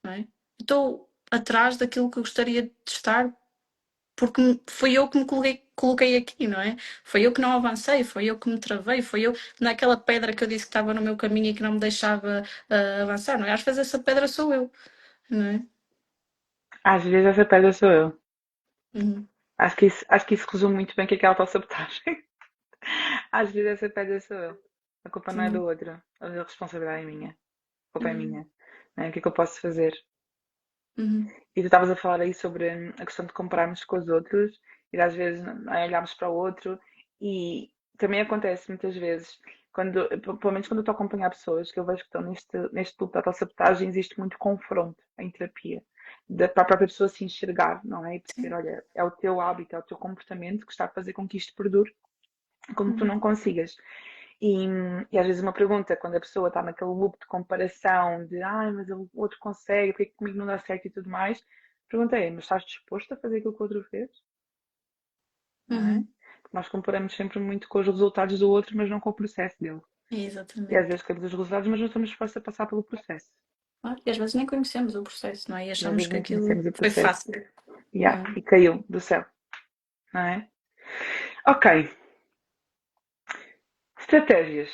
não é? Estou atrás daquilo que eu gostaria de estar porque foi eu que me coloquei aqui, não é? Foi eu que não avancei, foi eu que me travei, foi eu naquela pedra que eu disse que estava no meu caminho e que não me deixava avançar, não é? Às vezes essa pedra sou eu, não é? Às vezes essa pedra sou eu. Uhum. Acho que isso resume muito bem o que é autossabotagem. Às vezes essa pedra sou eu. A culpa não é do Sim. outro. A responsabilidade é minha. A culpa é Uhum. minha. Não é? O que é que eu posso fazer? Uhum. E tu estavas a falar aí sobre a questão de compararmos com os outros e às vezes olharmos para o outro e também acontece muitas vezes, pelo menos quando eu estou a acompanhar pessoas que eu vejo que estão neste loop de autossabotagem, existe muito confronto em terapia. Para a própria pessoa se enxergar, não é? E perceber, Sim. olha, é o teu hábito, é o teu comportamento que está a fazer com que isto perdure, como tu Uhum. não consigas. E, e às vezes uma pergunta, quando a pessoa está naquele loop de comparação, de ai, mas o outro consegue, porque é que comigo não dá certo e tudo mais, pergunta é, mas estás disposto a fazer aquilo que o outro fez? Não é? Uhum. Porque nós comparamos sempre muito com os resultados do outro, mas não com o processo dele. E às Exatamente. vezes queremos os resultados, mas não estamos dispostos a passar pelo processo. Claro, e às vezes nem conhecemos o processo, não é? E E às achamos vezes que nem aquilo conhecemos o foi processo. fácil, não Yeah, é? e caiu do céu, não é? Ok, estratégias.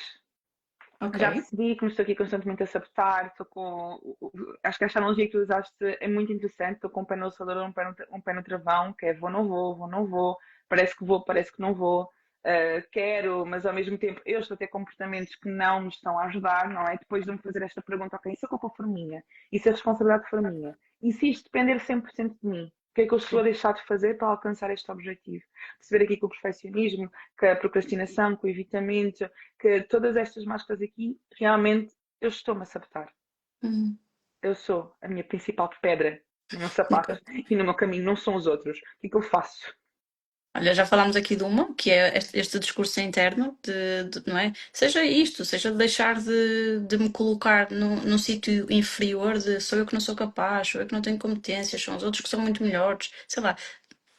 Ok. Já percebi que me estou aqui constantemente a sabotar, estou acho que esta analogia que tu usaste é muito interessante, estou com um pé no acelerador, um pé no travão, que é vou, não vou, parece que vou, parece que não vou, quero, mas ao mesmo tempo eu estou a ter comportamentos que não me estão a ajudar, não é? Depois de me fazer esta pergunta, ok, e se a culpa for minha? E se a responsabilidade for minha? E se isto depender 100% de mim? O que é que eu estou a Sim. deixar de fazer para alcançar este objetivo? Perceber aqui que o perfeccionismo, que a procrastinação, que o evitamento, que todas estas máscaras aqui, realmente, eu estou-me a sabotar. Uhum. Eu sou a minha principal pedra no meu sapato Ok. e no meu caminho, não são os outros. O que é que eu faço? Olha, já falámos aqui de uma, que é este discurso interno, não é? Seja isto, seja deixar de me colocar num sítio inferior de sou eu que não sou capaz, sou eu que não tenho competências, são os outros que são muito melhores, sei lá.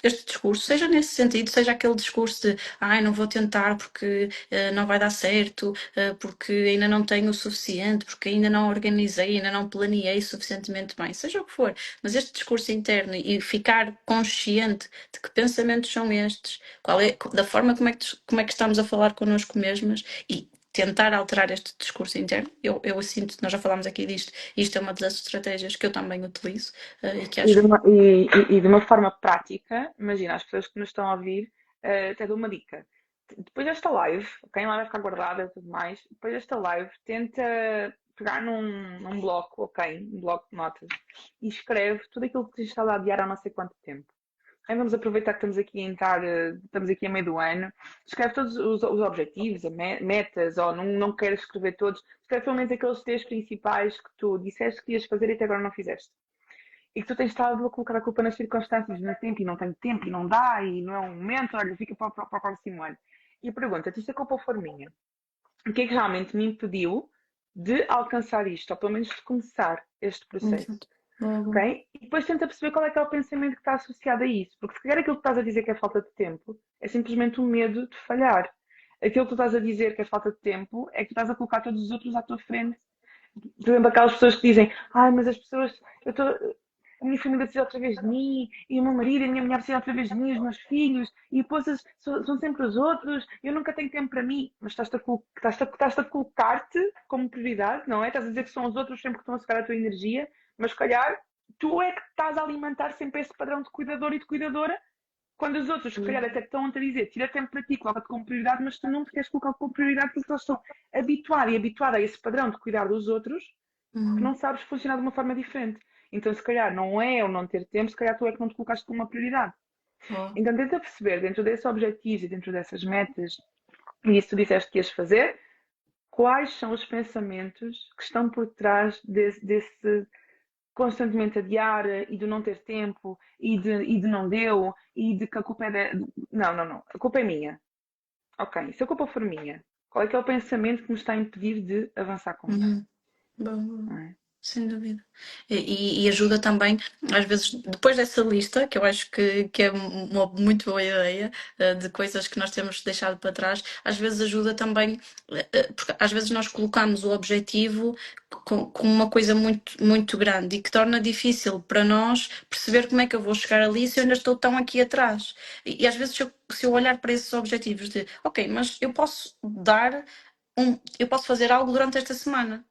Este discurso, seja nesse sentido, seja aquele discurso de ai, não vou tentar porque não vai dar certo, porque ainda não tenho o suficiente, porque ainda não organizei, ainda não planeei suficientemente bem, seja o que for, mas este discurso interno e ficar consciente de que pensamentos são estes, qual é, da forma como é que estamos a falar connosco mesmas e tentar alterar este discurso interno, eu sinto, nós já falámos aqui disto, isto é uma das estratégias que eu também utilizo e que E de acho. uma, e de uma forma prática, imagina, as pessoas que nos estão a ouvir, até dou uma dica. Depois desta live, ok? Ela vai ficar guardada e tudo mais. Depois desta live, tenta pegar num bloco, ok? Um bloco de notas e escreve tudo aquilo que tens estado a adiar há não sei quanto tempo. Aí vamos aproveitar que estamos aqui a entrar, estamos aqui a meio do ano. Escreve todos os objetivos, metas, ou não queres escrever todos. Escreve pelo menos aqueles três principais que tu disseste que ias fazer e até agora não fizeste e que tu tens estado a colocar a culpa nas circunstâncias, no tempo, e não tenho tempo, e não dá, e não é um momento, olha, fica para o próximo ano. E pergunta-te, se a culpa for minha, o que é que realmente me impediu de alcançar isto, ou pelo menos de começar este processo? Exato. Boa, boa. Ok? E depois tenta perceber qual é o pensamento que está associado a isso. Porque se calhar aquilo que estás a dizer que é falta de tempo é simplesmente um medo de falhar. Aquilo que tu estás a dizer que é falta de tempo é que tu estás a colocar todos os outros à tua frente. Por exemplo, aquelas pessoas que dizem, ai, mas as pessoas, eu estou, a minha família precisa outra vez de mim, e o meu marido e a minha mulher precisam outra vez de mim, os meus filhos, e depois são sempre os outros, eu nunca tenho tempo para mim. Mas estás a colocar-te como prioridade, não é? Estás a dizer que são os outros sempre que estão a sugar a tua energia, mas se calhar tu é que estás a alimentar sempre esse padrão de cuidador e de cuidadora, quando os outros, se calhar, até estão a dizer, tira tempo para ti, coloca-te como prioridade, mas tu não te queres colocar como prioridade porque eles estão habituados e habituados a esse padrão de cuidar dos outros que Uhum. não sabes funcionar de uma forma diferente. Então, se calhar, não é ou não ter tempo, se calhar tu é que não te colocaste como uma prioridade. Boa. Então, tenta perceber, dentro desses objetivos e dentro dessas metas, e isso tu disseste que ias fazer, quais são os pensamentos que estão por trás desse constantemente adiar e de não ter tempo e de não deu e de que a culpa é de... Não, não, não. A culpa é minha. Ok, se a culpa for minha, qual é que é o pensamento que me está a impedir de avançar com isso? Uhum. Boa, boa. Não é? Sem dúvida. E ajuda também, às vezes, depois dessa lista, que eu acho que é uma muito boa ideia, de coisas que nós temos deixado para trás, às vezes ajuda também, porque às vezes nós colocamos o objetivo com uma coisa muito, muito grande e que torna difícil para nós perceber como é que eu vou chegar ali se eu ainda estou tão aqui atrás. E às vezes, se eu olhar para esses objetivos de, ok, mas eu posso fazer algo durante esta semana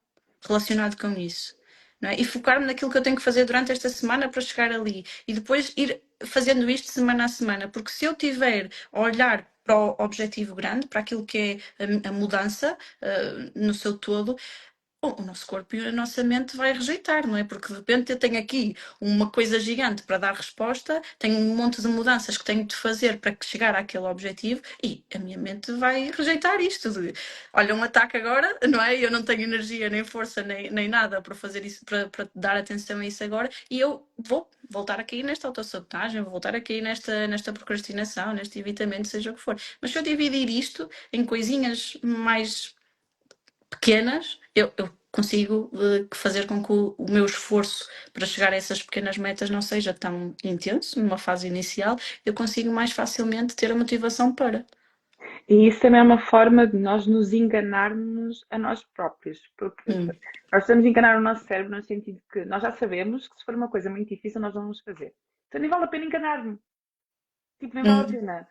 relacionado com isso. Não é? E focar-me naquilo que eu tenho que fazer durante esta semana para chegar ali e depois ir fazendo isto semana a semana, porque se eu tiver a olhar para o objetivo grande, para aquilo que é a mudança no seu todo, bom, o nosso corpo e a nossa mente vai rejeitar, não é? Porque de repente eu tenho aqui uma coisa gigante para dar resposta, tenho um monte de mudanças que tenho de fazer para chegar àquele objetivo e a minha mente vai rejeitar isto. Olha, um ataque agora, não é? Eu não tenho energia, nem força, nem nada para fazer isso, para dar atenção a isso agora e eu vou voltar a cair nesta autossabotagem, vou voltar a cair nesta procrastinação, neste evitamento, seja o que for. Mas se eu dividir isto em coisinhas mais pequenas, eu consigo fazer com que o meu esforço para chegar a essas pequenas metas não seja tão intenso numa fase inicial, eu consigo mais facilmente ter a motivação para. E isso também é uma forma de nós nos enganarmos a nós próprios. Porque Hum, nós estamos a enganar o nosso cérebro no sentido que nós já sabemos que se for uma coisa muito difícil, nós não vamos fazer. Então nem vale a pena enganar-me. Tipo, nem vale a hum, pena.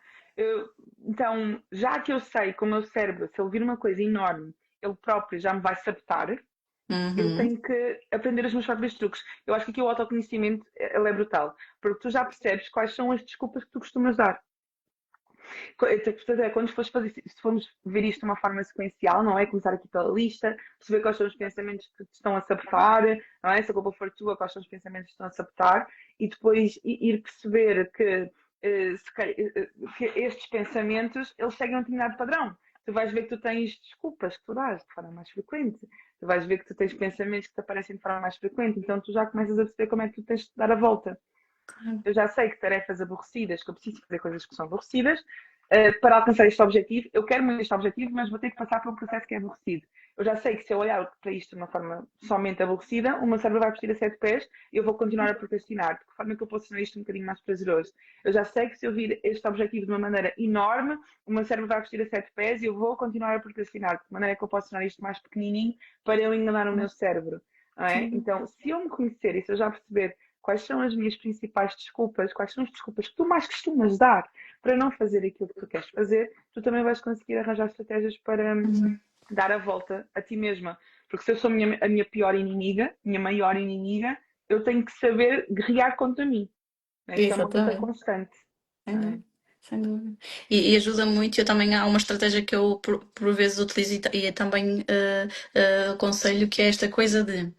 Então, já que eu sei que o meu cérebro, se ele vir uma coisa enorme, ele próprio já me vai sabotar, eu uhum, tenho que aprender os meus próprios truques. Eu acho que aqui o autoconhecimento ele é brutal. Porque tu já percebes quais são as desculpas que tu costumas dar. Portanto, quando fores fazer, se formos ver isto de uma forma sequencial, não é? Começar aqui pela lista, perceber quais são os pensamentos que te estão a sabotar, não é? Se a culpa for tua, quais são os pensamentos que te estão a sabotar, e depois ir perceber que estes pensamentos eles seguem um determinado padrão. Tu vais ver que tu tens desculpas que tu dás de forma mais frequente. Tu vais ver que tu tens pensamentos que te aparecem de forma mais frequente. Então tu já começas a perceber como é que tu tens de dar a volta. Claro. Eu já sei que tarefas aborrecidas, que eu preciso fazer coisas que são aborrecidas, para alcançar este objetivo. Eu quero muito este objetivo, mas vou ter que passar por um processo que é aborrecido. Eu já sei que se eu olhar para isto de uma forma somente aborrecida, o meu cérebro vai vestir a 7 pés e eu vou continuar a procrastinar. De que forma é que eu posso tornar isto um bocadinho mais prazeroso? Eu já sei que se eu vir este objetivo de uma maneira enorme, o meu cérebro vai vestir a 7 pés e eu vou continuar a procrastinar. De que maneira é que eu posso tornar isto mais pequenininho para eu enganar o meu cérebro? Não é? Sim. Então, se eu me conhecer e se eu já perceber quais são as minhas principais desculpas, quais são as desculpas que tu mais costumas dar para não fazer aquilo que tu queres fazer, tu também vais conseguir arranjar estratégias para Uhum. dar a volta a ti mesma. Porque se eu sou a minha pior inimiga, minha maior inimiga, eu tenho que saber guerrear contra mim. Né? Isto é uma luta Exatamente. constante. Sem Não é? dúvida. Sem dúvida. E ajuda muito. Eu também há uma estratégia que eu por vezes utilizo e também aconselho, que é esta coisa de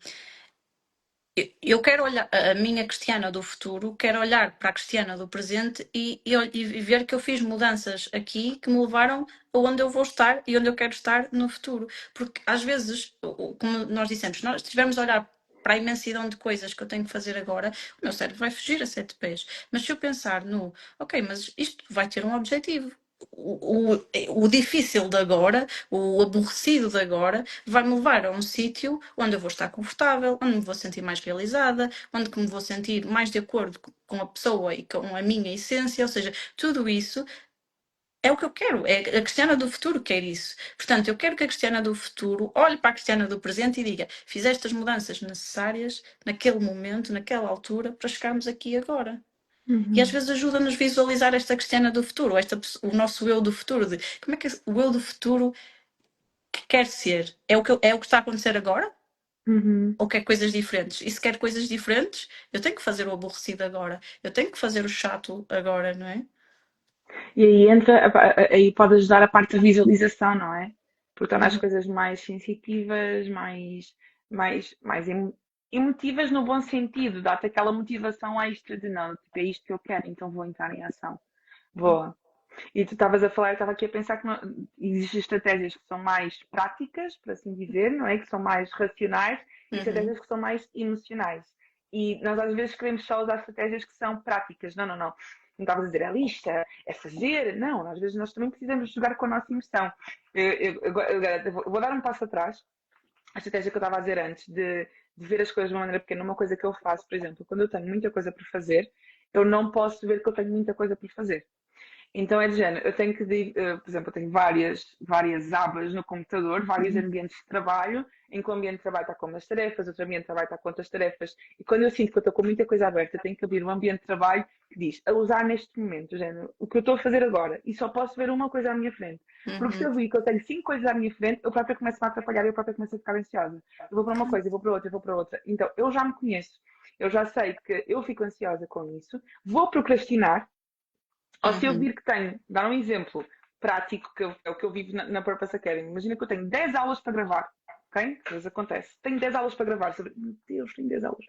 eu quero olhar, a minha Cristiana do futuro, quero olhar para a Cristiana do presente e ver que eu fiz mudanças aqui que me levaram aonde eu vou estar e onde eu quero estar no futuro. Porque às vezes, como nós dissemos, se nós estivermos a olhar para a imensidão de coisas que eu tenho que fazer agora, o meu cérebro vai fugir a 7 pés. Mas se eu pensar no, ok, mas isto vai ter um objetivo. O difícil de agora, o aborrecido de agora, vai-me levar a um sítio onde eu vou estar confortável, onde me vou sentir mais realizada, onde que me vou sentir mais de acordo com a pessoa e com a minha essência, ou seja, tudo isso é o que eu quero, é a Cristiana do futuro quer isso. Portanto, eu quero que a Cristiana do futuro olhe para a Cristiana do presente e diga: fizeste as mudanças necessárias naquele momento, naquela altura, para chegarmos aqui agora. E às Uhum. vezes ajuda-nos a visualizar esta Cristiana do futuro, o nosso eu do futuro, de como é que o eu do futuro que quer ser? É o que está a acontecer agora? Uhum. Ou quer coisas diferentes? E se quer coisas diferentes, eu tenho que fazer o aborrecido agora. Eu tenho que fazer o chato agora, não é? E aí entra, aí pode ajudar a parte da visualização, não é? Porque torna as Uhum. coisas mais sensitivas, mais emotivas no bom sentido, dá-te aquela motivação extra de não, tipo, é isto que eu quero, então vou entrar em ação. Boa. E tu estavas a falar, eu estava aqui a pensar que existem estratégias que são mais práticas, por assim dizer, não é? Que são mais racionais e Uhum. estratégias que são mais emocionais. E nós às vezes queremos só usar estratégias que são práticas. Não, não, não. Não estavas a dizer é lista, é fazer. Não, às vezes nós também precisamos jogar com a nossa emoção. Eu vou dar um passo atrás. A estratégia que eu estava a dizer antes de ver as coisas de uma maneira pequena, uma coisa que eu faço, por exemplo, quando eu tenho muita coisa para fazer, eu não posso ver que eu tenho muita coisa para fazer. Então é de género, eu tenho que, por exemplo, eu tenho várias abas no computador, vários Uhum. ambientes de trabalho, em que o ambiente de trabalho está com umas tarefas, outro ambiente de trabalho está com outras tarefas, e quando eu sinto que eu estou com muita coisa aberta, eu tenho que abrir um ambiente de trabalho que diz, a usar neste momento, género, o que eu estou a fazer agora, e só posso ver uma coisa à minha frente. Porque se Uhum. eu vi que eu tenho 5 coisas à minha frente, eu própria começo a atrapalhar e eu própria começo a ficar ansiosa. Eu vou para uma coisa, eu vou para outra, eu vou para outra. Então, eu já me conheço. Eu já sei que eu fico ansiosa com isso, vou procrastinar, ou se eu Uhum. vir que tenho, dar um exemplo prático, é o que eu vivo na Purpose Academy. Imagina que eu tenho 10 aulas para gravar, ok? Às vezes acontece. Tenho 10 aulas para gravar. Meu Deus, tenho 10 aulas.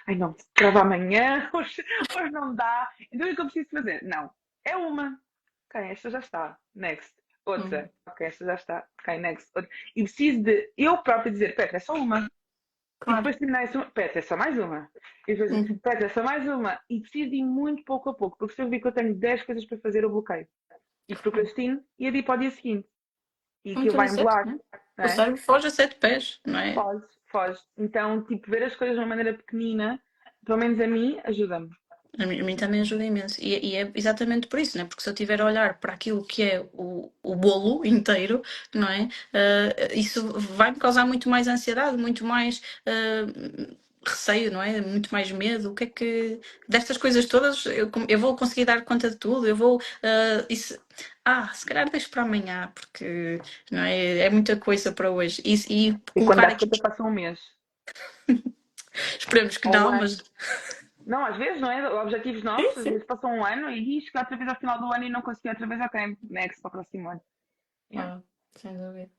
Ai não, grava amanhã, hoje não dá. Então o que eu preciso fazer? Não. É uma. Ok, esta já está. Next. Uhum. Outra. Ok, esta já está. Ok, next. Outra. E preciso de eu próprio dizer, Petra, é só uma. E Claro. depois terminar isso, Petra, é só mais uma. E depois, Uhum. Petra, é só mais uma. E preciso de ir muito pouco a pouco, porque se eu vi que eu tenho 10 coisas para fazer, eu bloqueio. E Claro. procrastino e adio para o dia seguinte. E Como aquilo tu vai disseste, embolar, né? não O é? cérebro foge a 7 pés, não é? Foge, foge. Então, tipo, ver as coisas de uma maneira pequenina, pelo menos a mim, ajuda-me. A mim também ajuda imenso. E é exatamente por isso, né? Porque se eu estiver a olhar para aquilo que é o bolo inteiro, não é? Isso vai-me causar muito mais ansiedade, muito mais receio, não é? Muito mais medo. O que é que. Destas coisas todas, eu vou conseguir dar conta de tudo, eu vou. Se calhar deixo para amanhã, porque não é, é muita coisa para hoje. E E quando colocar dá aqui. conta, passa um mês. Esperemos que Ou um não, ano. mas. Não, às vezes, não é? Objetivos Sim, novos, às sim. vezes passam um ano e chegar outra vez ao final do ano e não conseguir outra vez, ok, next para o próximo ano. Yeah. Ah, sem dúvida.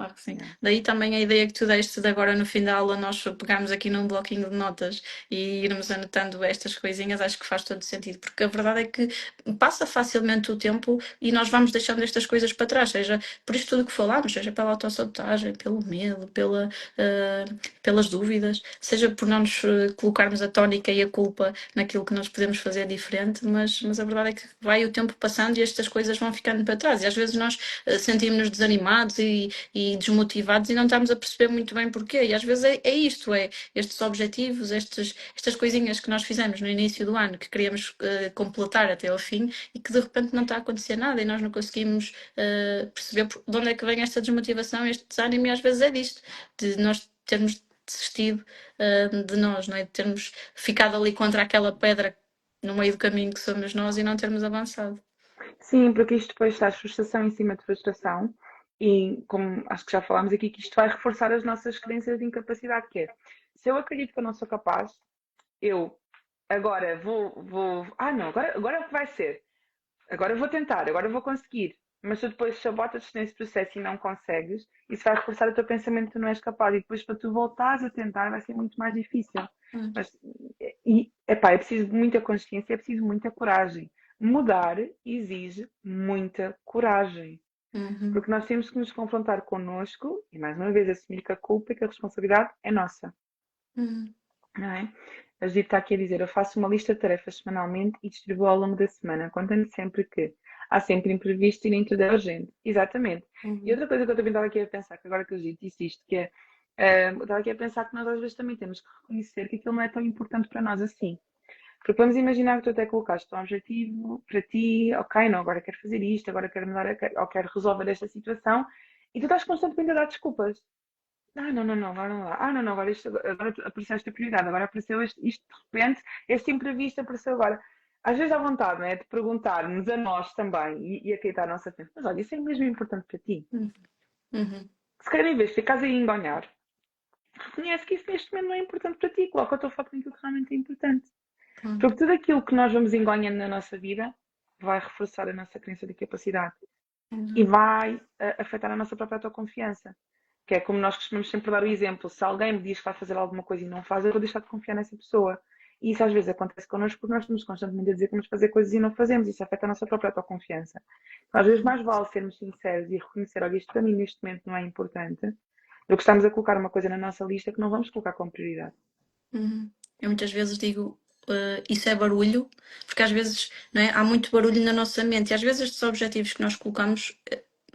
Claro que sim. Yeah. Daí também a ideia que tu deste de agora no fim da aula nós pegarmos aqui num bloquinho de notas e irmos anotando estas coisinhas, acho que faz todo sentido, porque a verdade é que passa facilmente o tempo e nós vamos deixando estas coisas para trás, seja por isto tudo que falámos, seja pela autossabotagem, pelo medo, pelas dúvidas, seja por não nos colocarmos a tónica e a culpa naquilo que nós podemos fazer diferente, mas a verdade é que vai o tempo passando e estas coisas vão ficando para trás e às vezes nós sentimos-nos desanimados e desmotivados e não estamos a perceber muito bem porquê. E às vezes é isto, é estes objetivos, estas coisinhas que nós fizemos no início do ano, que queríamos completar até ao fim e que de repente não está a acontecer nada e nós não conseguimos perceber de onde é que vem esta desmotivação, este desânimo, e às vezes é disto, de nós termos desistido de nós, não é? De termos ficado ali contra aquela pedra no meio do caminho que somos nós e não termos avançado. Sim, porque isto depois traz frustração em cima de frustração e, como acho que já falámos aqui, que isto vai reforçar as nossas crenças de incapacidade, que é, se eu acredito que eu não sou capaz, eu agora não, agora é o que vai ser. Agora eu vou tentar, agora eu vou conseguir. Mas tu depois sabotas-te nesse processo e não consegues, isso vai reforçar o teu pensamento que tu não és capaz. E depois para tu voltares a tentar vai ser muito mais difícil. Hum. Mas, é preciso de muita consciência, é preciso muita coragem. Mudar exige muita coragem. Uhum. Porque nós temos que nos confrontar connosco e, mais uma vez, assumir que a culpa e que a responsabilidade é nossa. Uhum. Não é? A Judite está aqui a dizer: eu faço uma lista de tarefas semanalmente e distribuo ao longo da semana, contando sempre que há sempre imprevisto e nem tudo é urgente. Exatamente. E Uhum. outra coisa que eu também estava aqui a pensar, que agora que a Judite disse isto, que é, eu estava aqui a pensar que nós às vezes também temos que reconhecer que aquilo não é tão importante para nós assim. Porque vamos imaginar que tu até colocaste um objetivo para ti, ok, não, agora quero fazer isto, agora quero mudar, ou quero resolver esta situação, e tu estás constantemente a dar desculpas. Ah, não, não, não, agora não lá. Ah, não, não, agora apareceu esta prioridade, agora apareceu isto de repente, este imprevisto apareceu agora. Às vezes à vontade, não é? De perguntar-nos a nós também e a quem está à nossa frente, mas olha, isso é mesmo importante para ti. Uhum. Uhum. Se calhar em vez de ficares aí a enganhar, reconhece que isso neste momento não é importante para ti, coloca o teu foco naquilo que realmente é importante. Pronto. Porque tudo aquilo que nós vamos enganhando na nossa vida vai reforçar a nossa crença de capacidade e Uhum. vai afetar a nossa própria autoconfiança. Que é como nós costumamos sempre dar o exemplo: se alguém me diz que vai fazer alguma coisa e não faz, eu vou deixar de confiar nessa pessoa. E isso às vezes acontece connosco porque nós estamos constantemente a dizer que vamos fazer coisas e não fazemos. Isso afeta a nossa própria autoconfiança. Então, às vezes mais vale sermos sinceros e reconhecer: olha, isto para mim neste momento não é importante, do que estamos a colocar uma coisa na nossa lista que não vamos colocar como prioridade. Uhum. Eu muitas vezes digo, isso é barulho, porque às vezes, não é, há muito barulho na nossa mente e às vezes estes objetivos que nós colocamos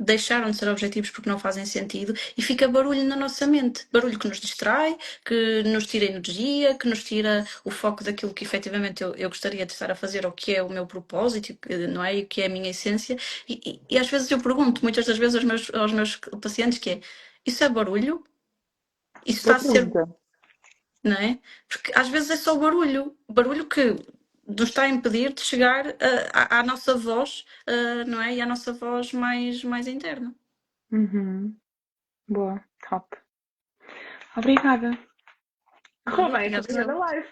deixaram de ser objetivos porque não fazem sentido e fica barulho na nossa mente. Barulho que nos distrai, que nos tira energia, que nos tira o foco daquilo que efetivamente eu gostaria de estar a fazer, ou que é o meu propósito, não é? E o que é a minha essência. E às vezes eu pergunto, muitas das vezes aos meus pacientes, que é, isso é barulho? Isso está Boa a ser, pergunta. não é? Porque às vezes é só barulho que nos está a impedir de chegar à nossa voz, não é? E à nossa voz mais interna. Uhum. Boa, top. Obrigada. Correu Nada, bem esta obrigada primeira eu. live.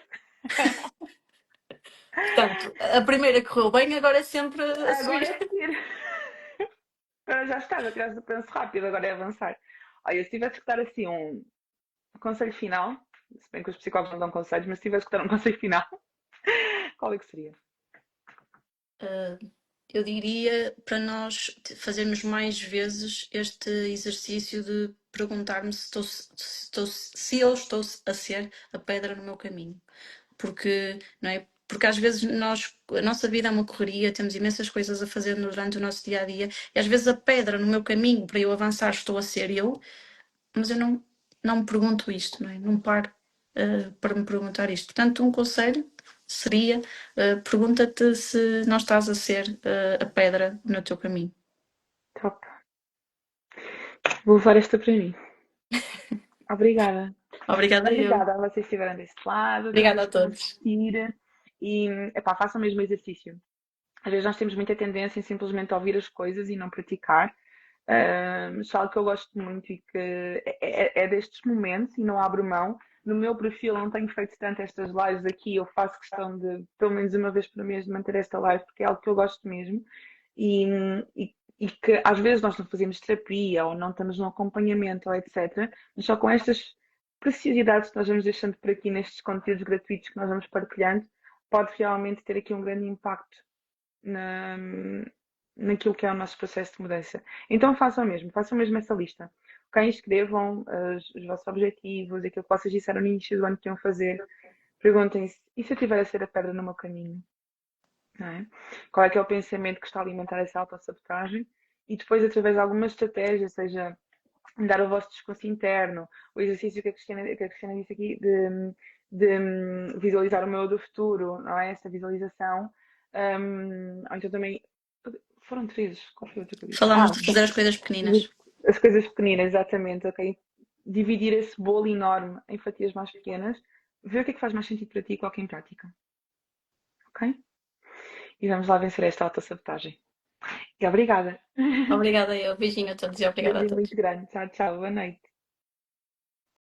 Portanto, a primeira correu bem, agora é sempre a Agora subir. é seguir. Agora já está, já tiraste o penso rápido, agora é avançar. Olha, se tivesse que dar assim um conselho final, se bem que os psicólogos não dão conselhos, mas se tivesse que dar um conselho final, qual é que seria? Ah, eu diria para nós fazermos mais vezes este exercício de perguntar-me se eu estou a ser a pedra no meu caminho. Porque, não é? Porque às vezes a nossa vida é uma correria, temos imensas coisas a fazer durante o nosso dia a dia, e às vezes a pedra no meu caminho para eu avançar estou a ser eu, mas eu não me pergunto isto, não é? Não paro para me perguntar isto. Portanto, um conselho seria pergunta-te se não estás a ser a pedra no teu caminho. Top. Vou levar esta para mim. Obrigada. Obrigada eu. Obrigada a vocês que estiveram desse lado, a todos Obrigada a que estão a todos. assistir. E, epá, façam mesmo exercício. Às vezes nós temos muita tendência em simplesmente ouvir as coisas e não praticar. Mas algo que eu gosto muito e que é destes momentos e não abro mão. No meu perfil não tenho feito tanto estas lives aqui, eu faço questão de, pelo menos uma vez por mês, de manter esta live, porque é algo que eu gosto mesmo. E, e e que às vezes nós não fazemos terapia ou não estamos no acompanhamento ou etc. Mas só com estas preciosidades que nós vamos deixando por aqui nestes conteúdos gratuitos que nós vamos partilhando, pode realmente ter aqui um grande impacto na, naquilo que é o nosso processo de mudança. Então façam mesmo essa lista. Ok? Escrevam os vossos objetivos, aquilo que vocês disseram no início do ano que iam fazer. Perguntem-se, e se eu tiver a ser a pedra no meu caminho? Não é? Qual é que é o pensamento que está a alimentar essa autossabotagem? E depois, através de algumas estratégias, seja dar o vosso discurso interno, o exercício que a Cristina disse aqui de visualizar o meu do futuro, não é? Essa visualização. Ou então também. Foram três. Qual foi a outra que eu disse? Falamos de fazer as coisas pequeninas. As coisas pequeninas, exatamente, ok? Dividir esse bolo enorme em fatias mais pequenas, ver o que é que faz mais sentido para ti e coloca em prática, ok? E vamos lá vencer esta autossabotagem. E obrigada. Obrigada eu. Beijinho a todos e obrigada a Beijinho todos. muito grande. Tchau, tchau. Boa noite.